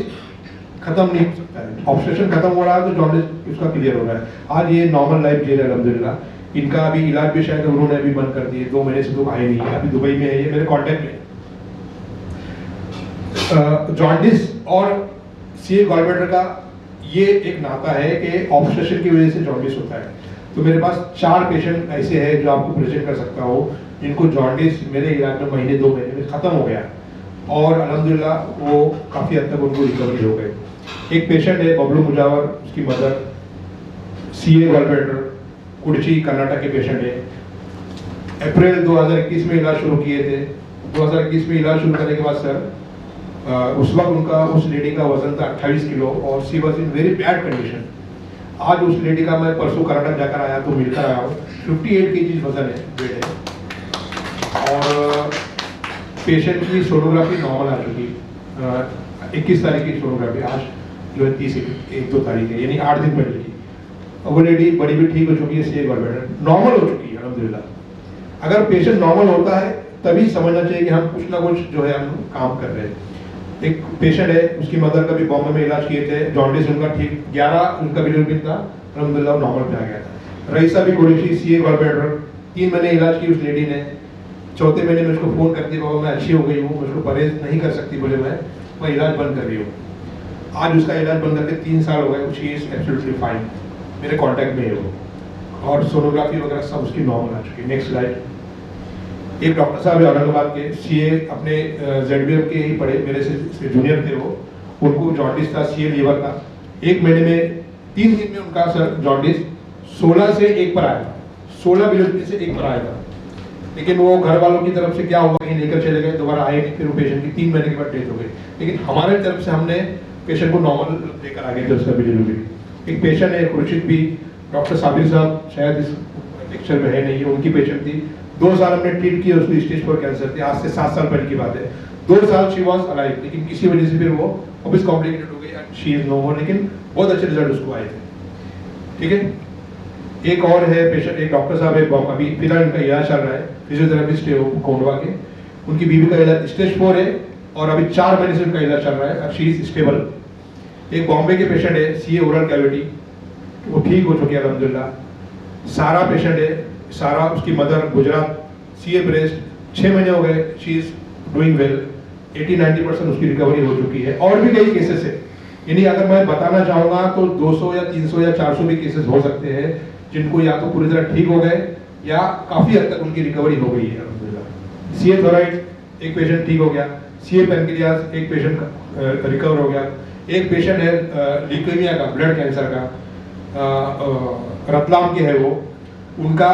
खत्म नहीं हो सकता है। ऑब्स्ट्रक्शन खत्म हो रहा है तो जॉन्डिस उसका क्लियर हो रहा है। आज ये नॉर्मल लाइफ जी रहे हैं अल्हम्दुलिल्लाह। इनका अभी इलाज भी शायद उन्होंने अभी बंद कर दिए, 2 महीने से तो आए नहीं है, अभी दुबई में है, ये मेरे कॉन्टेक्ट में। जॉन्डिस और सीए गॉलब्लैडर का ये एक नाता है कि ऑब्स्ट्रक्शन की वजह से जॉन्डिस होता है। तो मेरे पास 4 पेशेंट ऐसे हैं जो आपको प्रेजेंट कर सकता हो जिनको जॉन्डिस मेरे इलाज में महीने 2 महीने में ख़त्म हो गया और अल्हम्दुलिल्लाह वो काफ़ी हद तक उनको रिकवरी हो गई। एक पेशेंट है बबलू मुजावर, उसकी मदर, सीए गॉलब्लैडर, कुर्ची कर्नाटक के पेशेंट है। अप्रैल 2021 में इलाज शुरू किए थे। 2021 में इलाज शुरू करने के बाद सर उस वक्त उनका उस लेडी का वजन था 28 किलो और she was in very bad condition. आज उस लेडी का मैं परसों कर्नाटक जाकर आया तो मिलकर आया हूँ, 58 kg वजन है, वेट है। और पेशेंट की सोनोग्राफी नॉर्मल आ चुकी, 21 तारीख की सोनोग्राफी, आज जो है 1-2 तारीख है, यानी 8 दिन पहले की। और वो लेडी बड़ी भी ठीक हो चुकी है, सीए गॉलब्लैडर नॉर्मल हो चुकी है अल्हम्दुलिल्लाह। अगर पेशेंट नॉर्मल होता है तभी समझना चाहिए कि हम कुछ ना कुछ जो है हम काम कर रहे हैं। एक पेशेंट है, उसकी मदर का भी बॉम्बे में इलाज किए थे, जॉन्डिस उनका ठीक 11 उनका बिलिरुबिन था, अल्हम्दुलिल्लाह नॉर्मल पे आ गया था। रईसा भी कुरैशी, सीए गॉलब्लैडर, 3 महीने इलाज की उस लेडी ने। 4थे महीने में उसको फ़ोन करती बाबा मैं अच्छी हो गई हूँ, मुझको परहेज नहीं कर सकती, बोले मैं इलाज बंद कर रही हूँ। आज उसका इलाज बंद करके 3 साल हो गए, शी इज़ एब्सोल्युटली फाइन, मेरे कॉन्टैक्ट में है वो, और सोनोग्राफी वगैरह सब उसकी नॉर्मल आ चुकी है। Next slide. एक डॉक्टर साहब है औरंगाबाद के, सीए अपने ZBM के ही पढ़े, मेरे से जूनियर थे वो, उनको जॉन्डिस था, सीए लीवर था। 1 महीने में 3 दिन में उनका सर जॉन्डिस 16 से 1 पर आया था, 16 बिलिरुबिन से 1 पर आया था। लेकिन वो घर वालों की तरफ से क्या हुआ, कहीं लेकर चले गए, दोबारा आए नहीं, फिर वो पेशेंट की 3 महीने के बाद डेथ हो गई। लेकिन हमारे तरफ से हमने पेशेंट को नॉर्मल लेकर आ गए थे उसका बिलिरुबिन। एक पेशेंट है खुर्शीद भी, डॉक्टर साबिर साहब शायद इस लेक्चर में है नहीं, उनकी पेशेंट थी, 2 साल हमने ट्रीट किया, उसको स्टेज 4 कैंसर थी, आज से 7 साल पहले की बात है। 2 साल शी वॉज अलाइव, लेकिन किसी वजह से फिर वो वापस कॉम्प्लिकेटेड हो गई एंड शी इज नो मोर, लेकिन बहुत अच्छे रिजल्ट उसको आए थे। ठीक है, एक और है पेशेंट, एक डॉक्टर साहब है, अभी फिलहाल इनका इलाज चल रहा है, फिजियोथेरेपिस्ट है वो कोंडवा के, उनकी बीवी का इलाज स्टेज 4 है और अभी 4 महीने से उनका इलाज चल रहा है, शी इज स्टेबल। एक बॉम्बे के पेशेंट है, सीए ओरल कैविटी, वो ठीक हो चुकी है अल्हम्दुलिल्लाह। सारा पेशेंट है, सारा उसकी मदर गुजरात, सीए ब्रेस्ट, 6 महीने हो गए, शी इज डूइंग वेल, 80-90% उसकी रिकवरी हो चुकी है। और भी कई केसेस है, यानी अगर मैं बताना चाहूँगा तो 200 या 300 या 400 भी केसेस हो सकते हैं जिनको या तो पूरी तरह ठीक हो गए या काफ़ी हद तक उनकी रिकवरी हो गई है अल्हम्दुलिल्लाह। सीए थोराइड एक पेशेंट ठीक हो गया, सीए पैनक्रियाज एक पेशेंट रिकवर हो गया, एक पेशेंट है ल्यूकेमिया का, ब्लड कैंसर का, रतलाम के है वो, उनका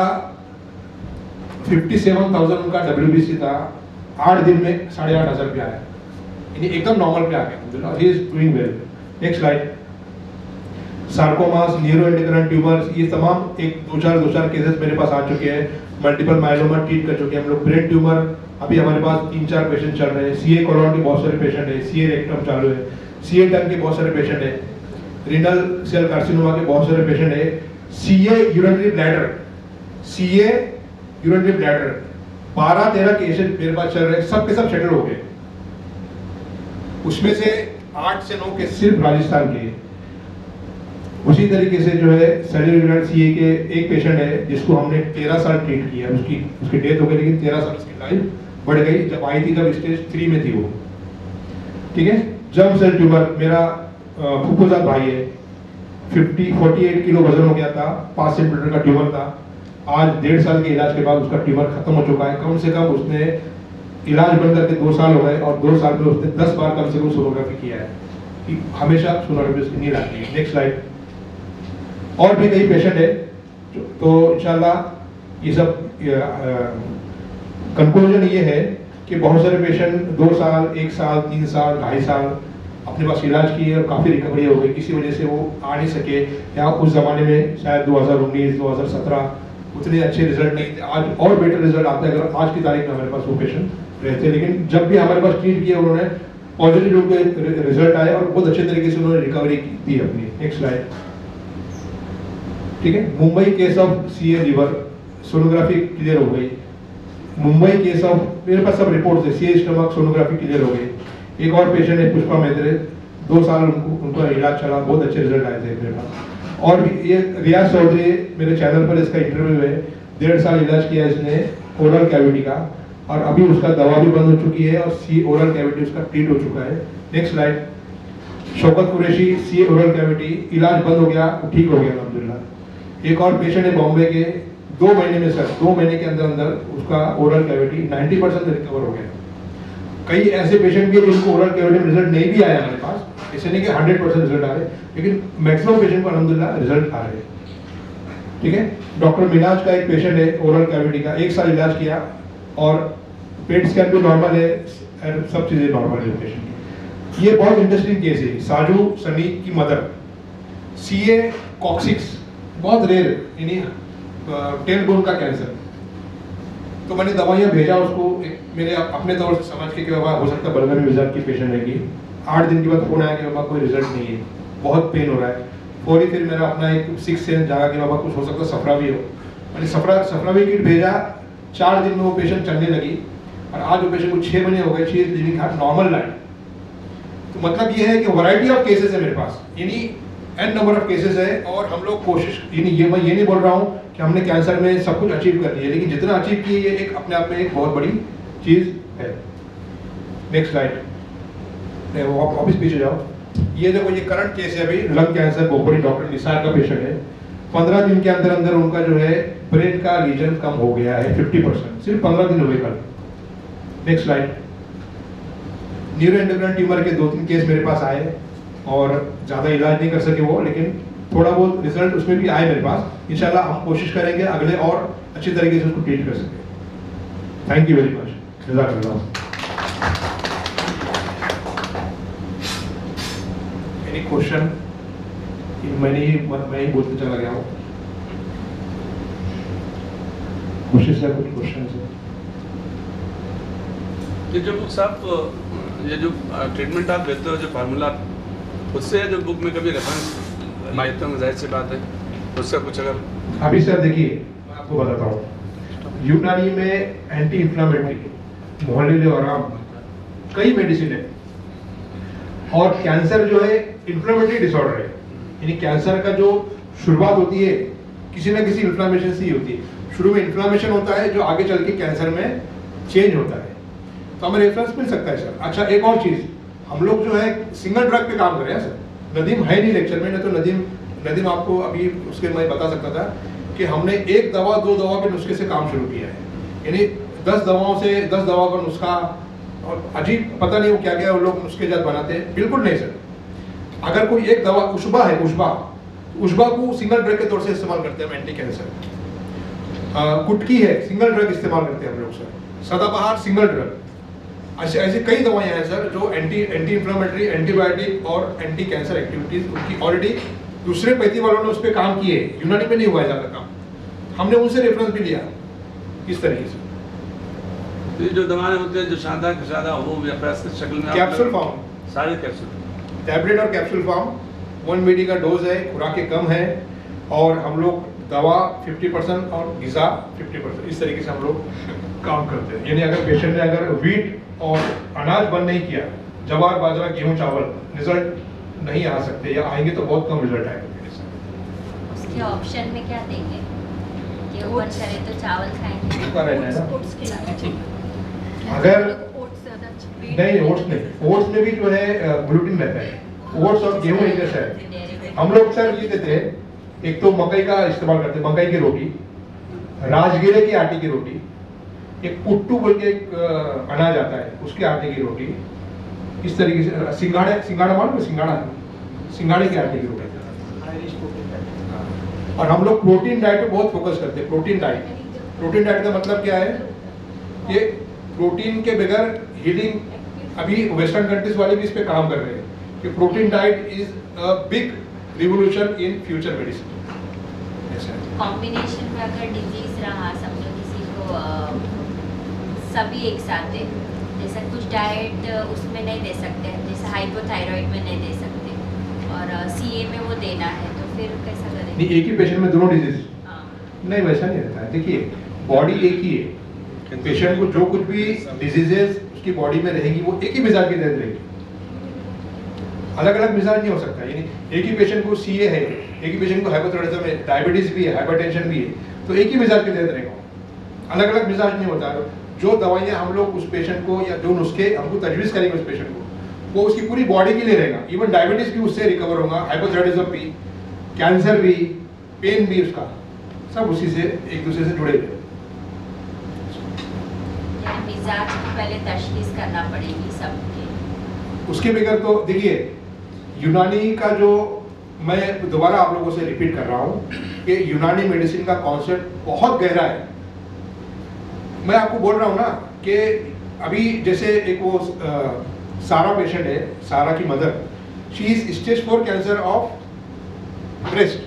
57,000 उनका WBC था, 8 दिन में 8,500 पे आया, यानी एकदम नॉर्मल पे आ गया, he is doing well. Next slide. Sarcomas, neuroendocrine tumours, ये तमाम 2-4 केसेस मेरे पास आ चुके हैं। मल्टीपल माइलोमा ट्रीट कर चुके हैं हम लोग। ब्रेन ट्यूमर अभी हमारे पास 3-4 पेशेंट चल रहे हैं। सीए कोलोन के बहुत सारे पेशेंट है, सीए रेक्टम चालू है, सीए टंग के बहुत सारे पेशेंट है, रीनल सेल कार्सिनोमा के बहुत सारे पेशेंट है, CA urinary bladder, CA urinary bladder 12-13 cases मेरे पास चल रहे हैं, सब के सब सेटल हो गए। उसमें से 8 से 9 केस सिर्फ राजस्थान के। उसी तरीके से जो है सेल्यूलर सीए के एक पेशेंट है जिसको हमने 13 साल ट्रीट किया, उसकी डेथ हो गई, लेकिन 13 साल उसकी लाइफ बढ़ गई। जब आई थी तब स्टेज 3 में थी वो। ठीक है, जर्म सेल ट्यूमर मेरा फुफुजात भाई है, 48 किलो वजन हो गया था, 5 सेंटीमीटर का ट्यूमर था। आज 1.5 साल के इलाज के बाद उसका ट्यूमर खत्म हो चुका है। कम से कम उसने इलाज बंद करके 2 साल हो गए और 2 साल में उसने 10 बार कम से कम सोनोग्राफी किया है, कि हमेशा सोनोग्राफी उसकी नींद आती है। Next slide. और भी कई पेशेंट है, तो इंशाल्लाह ये सब कंक्लूजन ये है कि बहुत सारे पेशेंट 2 साल, 1 साल, 3 साल, 2.5 साल अपने पास इलाज किए और काफ़ी रिकवरी हो गई। किसी वजह से वो आ नहीं सके, या उस ज़माने में शायद 2019, 2017 उतने अच्छे रिजल्ट नहीं थे। आज और बेटर रिजल्ट आते हैं अगर आज की तारीख में हमारे पास वो पेशेंट रहते। लेकिन जब भी हमारे पास ट्रीट किया उन्होंने पॉजिटिव उनके रिजल्ट आए और बहुत अच्छे तरीके से उन्होंने रिकवरी दी अपनी। Next slide. ठीक है, Mumbai case of CA liver, sonography clear हो गई। मुंबई केस ऑफ, मेरे पास सब रिपोर्ट्स है, सीए स्टमक सोनोग्राफी क्लियर हो गई। एक और पेशेंट है पुष्पा मेहत्रे, 2 साल उनका इलाज चला, बहुत अच्छे रिजल्ट आए थे मेरे पास। और ये रियाज चौधरी, मेरे चैनल पर इसका इंटरव्यू है, 1.5 साल इलाज किया इसने ओरल कैविटी का, और अभी उसका दवा भी बंद हो चुकी है और सी ओरल कैविटी उसका ट्रीट हो चुका है। Next slide. Shaukat Qureshi, she oral cavity, इलाज बंद हो गया, ठीक हो गया अल्हम्दुलिल्लाह। एक और पेशेंट है बॉम्बे के, 2 महीने में सर, 2 महीने के अंदर अंदर उसका ओरल कैविटी 90% रिकवर हो गया। कई ऐसे पेशेंट भी हैं जिनको ओरल कैविटी में रिजल्ट नहीं भी आया हमारे पास, ऐसे नहीं कि 100% रिजल्ट आ रहे, लेकिन मैक्सिमम पेशेंट को अल्हम्दुलिल्लाह रिजल्ट आ रहे हैं। ठीक है। डॉक्टर मिनाज का एक पेशेंट है ओरल कैविटी का, 1 साल इलाज किया और पेट स्कैन भी नॉर्मल है, सब चीजें नॉर्मल है पेशेंट की। ये बहुत इंटरेस्टिंग केस है। साजू सनी की मदर, सीए कॉक्सिक्स, बहुत रेयर, यानी टेल बोन का कैंसर। तो मैंने दवाइयाँ भेजा उसको, मेरे अपने तौर से समझ के कि बाबा हो सकता है बलगम विजार्ड की पेशेंट है कि 8 दिन के बाद फोन आया कि बाबा कोई रिजल्ट नहीं है, बहुत पेन हो रहा है। फौरी फिर मेरा अपना एक 6 सेंस जागा कि बाबा कुछ हो सकता है सफरा भी हो। मैंने सफरा भी किट भेजा, 4 दिन में वो पेशेंट चलने लगी और आज वो पेशेंट को 6 महीने हो गए, she is living her normal life. तो मतलब ये है कि वैरायटी ऑफ केसेस है मेरे पास, यानी एन नंबर ऑफ केसेस है। और हम लोग कोशिश, यानी ये मैं ये नहीं बोल रहा हूँ कि हमने कैंसर में सब कुछ अचीव कर लिया, लेकिन जितना अचीव किए ये एक अपने आप में एक बहुत बड़ी चीज है। नेक्स्ट स्लाइड, वापस पीछे जाओ। ये देखो, ये करंट केस है अभी, लंग कैंसर, बोपरी, डॉक्टर निसार का पेशेंट है। 15 दिन के अंदर अंदर उनका जो है ब्रेन का रीजन कम हो गया है 50%, सिर्फ 15 दिन हुए कल। Next slide. न्यूरोएंडोक्राइन ट्यूमर के 2-3 केस मेरे पास आए और ज़्यादा इलाज नहीं कर सके वो, लेकिन थोड़ा बहुत रिजल्ट उसमें भी आए मेरे पास। इंशाल्लाह हम कोशिश करेंगे अगले और अच्छी तरीके से उसको ट्रीट कर सके। Thank you very much. जज़ाकल्लाह। Any question? मैं ही बोलते चला गया हूँ। कोशिश है, कुछ क्वेश्चन है? ये जो बुक साहब, ये जो ट्रीटमेंट आप देते हो, जो फार्मूला, उससे जो बुक में कभी रेफरेंस माइक तो जाहिर सी बात है, उसका कुछ अगर अभी सर देखिए, मैं आपको बताता हूँ, यूनानी में एंटी इंफ्लामेटरी, मोहल्ले आराम, कई मेडिसिन है। और कैंसर जो है इंफ्लामेटरी डिसऑर्डर है, यानी कैंसर का जो शुरुआत होती है किसी ना किसी इंफ्लामेशन से ही होती है। शुरू में इंफ्लामेशन होता है जो आगे चल के कैंसर में चेंज होता है। तो हमें रेफरेंस मिल सकता है सर। अच्छा, एक और चीज, हम लोग जो है सिंगल ड्रग पे काम कर रहे हैं सर। नदीम है नहीं लेक्चर में, नहीं तो नदीम आपको अभी उसके मैं बता सकता था कि हमने 1 दवा 2 दवा के नुस्खे से काम शुरू किया है, यानी 10 दवाओं से 10 दवा का नुस्खा, और अजीब पता नहीं वो क्या क्या वो लोग नुस्खे जात बनाते हैं। बिल्कुल नहीं सर। अगर कोई एक दवा, उशबा है, उशबा को सिंगल ड्रग के तौर से इस्तेमाल करते हैं हम एंटी कैंसर। गुटकी है, सिंगल ड्रग इस्तेमाल करते हैं हम लोग सर। सदाबहार सिंगल ड्रग। ऐसे कई दवाएं हैं सर जो एंटी इंफ्लेमेटरी, एंटीबायोटिक और एंटी कैंसर एक्टिविटीज उनकी ऑलरेडी दूसरे पैथी वालों ने उस पर काम किए। यूनानी में नहीं हुआ है ज़्यादा काम, हमने उनसे रेफरेंस भी लिया इस तरीके से। ये जो दवाएं होती हैं जो सादा हो या प्रेस्क्रिप्शन शक्ल में, कैप्सूल फॉर्म, सारे कैप्सूल, टैबलेट और कैप्सूल फॉर्म, 1 mg का डोज है, खुराकें कम है, और हम लोग दवा 50% और ग़िज़ा 50%, इस तरीके से हम लोग काम करते हैं। यानी अगर पेशेंट ने अगर वीट और अनाज बंद नहीं किया, जवार, बाजरा, गेहूं, चावल, रिजल्ट नहीं आ सकते, या आएंगे तो बहुत कम रिजल्ट आएगा। उसके ऑप्शन में क्या देंगे? गेहूं बंद करें तो चावल खाएंगे? अगर नहीं, ओट्स में भी जो है ग्लूटीन रहता है। ओट्स और गेहूं एक जैसा है। हम लोग सर ये देते हैं, एक तो मकई का इस्तेमाल करते हैं, मकई की रोटी, राजगिरे की आटे की रोटी, एक पुट्टू बोल के एक अनाज आता है उसके आटे की रोटी, इस तरीके से सिंगाड़ा मालूम है, सिंगाड़े के आटे की रोटी। और हम लोग प्रोटीन डाइट पे बहुत फोकस करते हैं। प्रोटीन डाइट का मतलब क्या है? ये प्रोटीन के बगैर हीलिंग, अभी वेस्टर्न कंट्रीज वाले भी इस पे काम कर रहे हैं कि protein diet is a big revolution in future medicine. Combination में अगर डिजीज रहा, समझो किसी को सभी एक साथ दे, जैसे कुछ डाइट उसमें नहीं दे सकते, जैसे हाइपोथायराइड में नहीं दे सकते और सीए में वो देना है, तो फिर कैसा करें? नहीं, एक ही पेशेंट में दोनों डिजीज नहीं, वैसा नहीं रहता है। देखिए, बॉडी एक ही है, पेशेंट को जो कुछ भी डिजीजेस उसकी बॉडी में रहेगी वो एक ही मिजाज की तहत रहेगी। अलग अलग मिजाज नहीं हो सकता, यानी एक ही पेशेंट को सीए है, एक ही पेशेंट को हाइपोथायरायडिज्म है, डायबिटीज भी है, हाइपरटेंशन भी है, तो एक ही मिजाज के तहत रहेगा, अलग अलग मिजाज नहीं होता। जो दवाइयाँ हम लोग उस पेशेंट को या जो नुस्खे हमको तजवीज़ करेंगे उस पेशेंट को, वो उसकी पूरी बॉडी के लिए रहेगा। इवन डायबिटीज भी उससे रिकवर होगा, हाइपोथायरायडिज्म भी, कैंसर भी, पेन भी, उसका सब उसी से एक दूसरे से जुड़े हुए। मिजाज की पहले तशखीस करना पड़ेगी सबके। उसके बगैर तो देखिए, यूनानी का जो, मैं दोबारा आप लोगों से रिपीट कर रहा हूँ कि यूनानी मेडिसिन का कॉन्सेप्ट बहुत गहरा है। मैं आपको बोल रहा हूँ ना कि अभी जैसे एक वो सारा पेशेंट है, सारा की mother, she is stage 4 cancer of breast,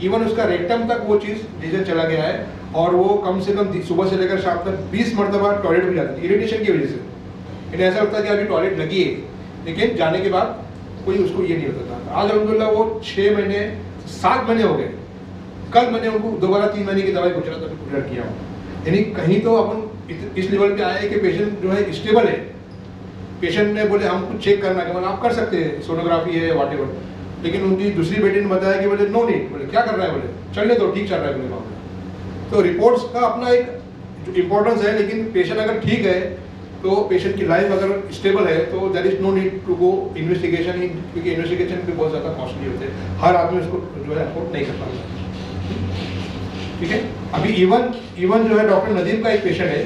even उसका रेक्टम तक वो चीज़ लीजन चला गया है, और वो कम से कम सुबह से लेकर शाम तक 20 मरतबा टॉयलेट में जाती है इरिटेशन की वजह से। इन्हें ऐसा लगता है कि अभी टॉयलेट लगी है, लेकिन जाने के बाद कोई उसको ये नहीं होता था। आज अल्हम्दुलिल्लाह वो 6 महीने 7 महीने हो गए, कल मैंने उनको दोबारा 3 महीने की दवाई गुजरात किया हूँ। यानी कहीं तो अपन इस लेवल पे आए हैं कि पेशेंट जो है स्टेबल है। पेशेंट ने बोले हम कुछ चेक करना है, आप कर सकते हैं, सोनोग्राफी है व्हाटएवर, लेकिन उनकी दूसरी बेटी ने बताया कि बोले नो नीड, बोले क्या कर रहा है, बोले चलने दो, ठीक चल रहा है बोले मामला। तो रिपोर्ट्स का अपना एक इम्पोर्टेंस है, लेकिन पेशेंट अगर ठीक है तो पेशेंट की लाइफ अगर स्टेबल है तो there is no need to go investigation, क्योंकि इन्वेस्टिगेशन भी बहुत ज़्यादा कॉस्टली होते हैं, हर आदमी उसको जो है अफोर्ड नहीं कर पाता। ठीक है, अभी इवन जो है डॉक्टर नदीम का एक पेशेंट है,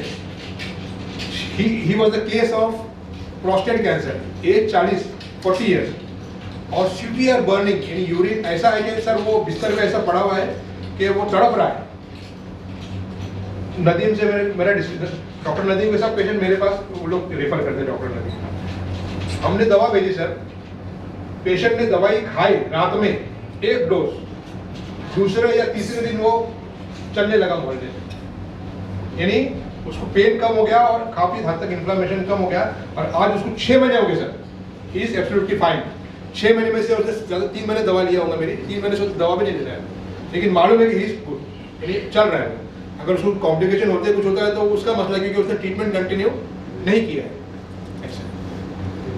he was the case of prostate cancer, age 40 years, और सीवियर बर्निंग, यानी यूरिन ऐसा है कि सर वो बिस्तर पे ऐसा पड़ा हुआ है कि वो तड़प रहा है। नदीम से मेरा डिस्कशन, डॉक्टर नदीम के साथ पेशेंट मेरे पास वो लोग रेफर करते हैं डॉक्टर नदीम। हमने दवा भेजी सर, पेशेंट ने दवाई खाई रात में 1 डोज, दूसरे या तीसरे दिन वो चलने लगा मोहल्ले, यानी उसको पेन कम हो गया और काफी हद तक इन्फ्लेमेशन कम हो गया, और आज उसको 6 महीने हो गए sir, he is absolutely fine. 6 महीने में से उसने ज़्यादा 3 महीने दवा लिया होगा मेरी, 3 महीने से दवा भी नहीं ले रहा है, लेकिन मालूम है कि ही इज गुड, यानी चल रहा है। अगर उसको कॉम्प्लिकेशन होते कुछ होता है तो उसका मसला, क्योंकि उसने ट्रीटमेंट कंटिन्यू नहीं किया है ऐसा।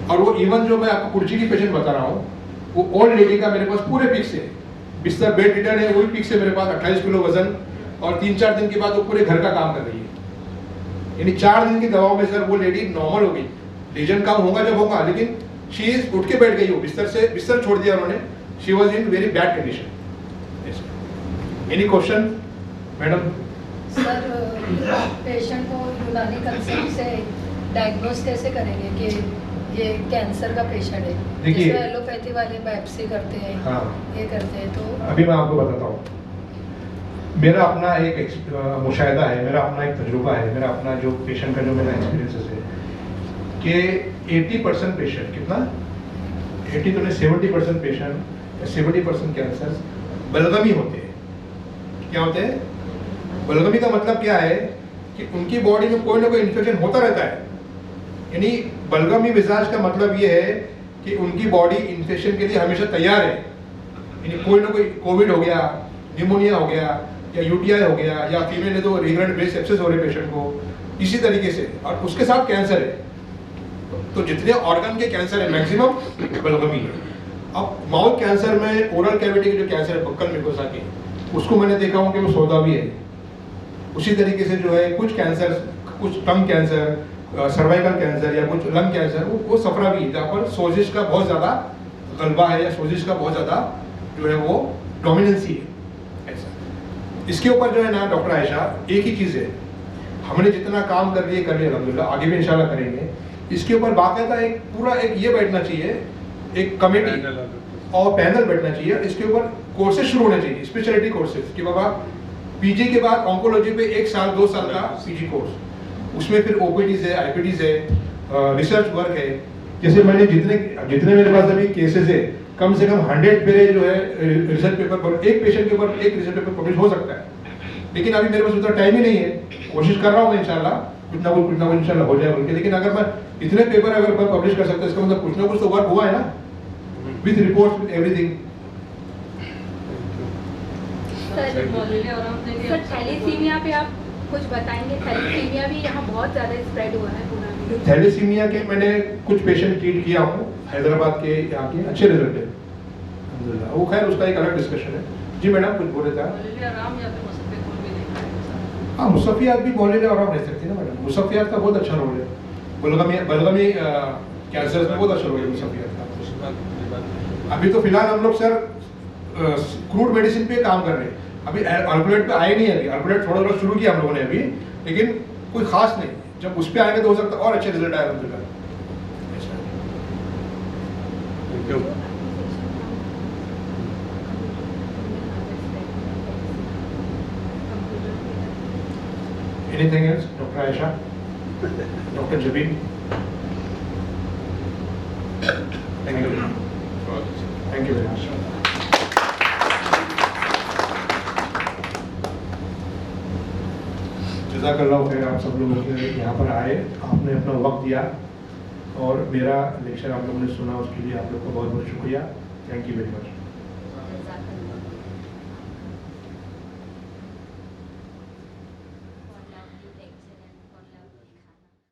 और वो इवन जो मैं आपको कुर्ची की पेशेंट बता रहा हूँ, वो ओल्ड लेडी का मेरे पास पूरे पिक्स है, बिस्तर बेड रिटर्न है, वही पिक्स है मेरे पास, 28 किलो वजन, और 3-4 दिन के बाद वो पूरे घर का काम कर रही है। यानी 4 दिन की दवाओं में सर वो लेडी नॉर्मल हो गई, लीजन कम होगा जब होगा, लेकिन शी इज उठ के बैठ गई, हो बिस्तर छोड़ दिया उन्होंने, she was in very bad condition. Any question madam? Sir, patient को यूनानी कंसेप्ट से डायग्नोस कैसे करेंगे कि ये कैंसर का पेशेंट है? देखिए, एलोपैथी वाले बायोप्सी करते हैं, हाँ, ये करते हैं, तो अभी मैं आपको बताता हूँ, मेरा अपना एक मुशाहिदा है, मेरा अपना एक तजुर्बा है, मेरा अपना जो पेशेंट का जो मेरा एक्सपीरियंसेस है कि 80% पेशेंट, कितना 80 तो नहीं 70% पेशेंट, 70% कैंसर बलगमी होते हैं। क्या होते हैं? बलगमी का मतलब क्या है कि उनकी बॉडी में कोई ना कोई इन्फेक्शन होता रहता है। यानी बलगमी मिजाज का मतलब ये है कि उनकी बॉडी इन्फेक्शन के लिए हमेशा तैयार है, यानी कोई ना कोई कोविड हो गया, निमोनिया हो गया, या यूटीआई हो गया, या फीमेल ने तो रिकरेंट ब्रेस्ट सेप्सिस हो रहे पेशेंट को, इसी तरीके से, और उसके साथ कैंसर है। तो जितने ऑर्गन के कैंसर है मैक्सिमम बलगमी है। अब माउथ कैंसर में ओरल कैविटी के जो कैंसर है बक्कल म्यूकोसा के, उसको मैंने देखा हूँ कि वो सौदा भी है। उसी तरीके से जो है कुछ कैंसर, कुछ टंग कैंसर, सर्वाइकल कैंसर, या कुछ लंग कैंसर, वो सफरा भी है, जहाँ पर सोजिश का बहुत ज़्यादा गलबा है, या सोजिश का बहुत ज़्यादा जो है वो डोमिनेंसी है ऐसा। इसके ऊपर जो है ना डॉक्टर आयशा, एक ही चीज़ है, हमने जितना काम कर लिए अल्हम्दुलिल्लाह, आगे भी इंशाल्लाह करेंगे। इसके ऊपर बाकायदा एक पूरा एक ये बैठना चाहिए, एक कमेटी और पैनल बैठना चाहिए, इसके ऊपर कोर्सेज शुरू होने चाहिए, स्पेशलिटी कोर्सेज, कि बाबा पीजी के बाद ऑन्कोलॉजी पे 1 साल 2 साल का पीजी कोर्स, उसमें फिर ओपीडीज है, आईपीडीज है, रिसर्च वर्क है। जैसे मैंने जितने मेरे पास अभी केसेस है, कम से कम 100 पे जो है रिसर्च पेपर, एक पेशेंट के ऊपर एक रिसर्च पेपर पब्लिश हो सकता है, लेकिन अभी मेरे पास उतना टाइम ही नहीं है। कोशिश कर रहा हूँ मैं, इंशाल्लाह कुछ ना कुछ इंशाल्लाह हो जाए बोल के। लेकिन अगर मैं इतने पेपर अगर मैं पब्लिश कर सकता, इसका मतलब कुछ ना कुछ तो वर्क हुआ है ना, with reports, with everything. Sir, thalassaemia पे आप कुछ बताएंगे? थैलेसीमिया भी यहाँ बहुत ज़्यादा स्प्रेड हुआ है पूरा। थैलेसीमिया के मैंने कुछ पेशेंट ट्रीट किया हूँ, हैदराबाद के यहाँ के अच्छे रिजल्ट है अल्हम्दुलिल्लाह। वो खैर उसका एक अलग डिस्कशन है। जी मैडम कुछ बोले थे आप? हाँ मुसफ़ियात भी मोहल्ले आराम रह सकती है ना मैडम। मुसफ़ियात का बहुत अच्छा रोल है, बलगमी कैंसर में बहुत अच्छा रोल है मुसफ़ियात का। अभी तो फिलहाल हम लोग सर क्रूड मेडिसिन पे काम कर रहे हैं, अभी अल्कोलेट पे आए नहीं है। अभी अल्कोलेट थोड़ा थोड़ा शुरू किया हम लोगों ने अभी, लेकिन कोई खास नहीं। जब उस पर आएंगे तो हो सकता है और अच्छे रिजल्ट आए अल्हम्दुलिल्लाह। Thank you. Anything else, Dr. Aisha? Dr. Jabin? Thank you. Thank you very much. जज़ाकल्लाह खैर आप सब लोगों के यहाँ पर आए, आपने अपना वक्त दिया और मेरा लेक्चर आप लोगों ने सुना, उसके लिए आप लोग का बहुत बहुत शुक्रिया। Thank you very much.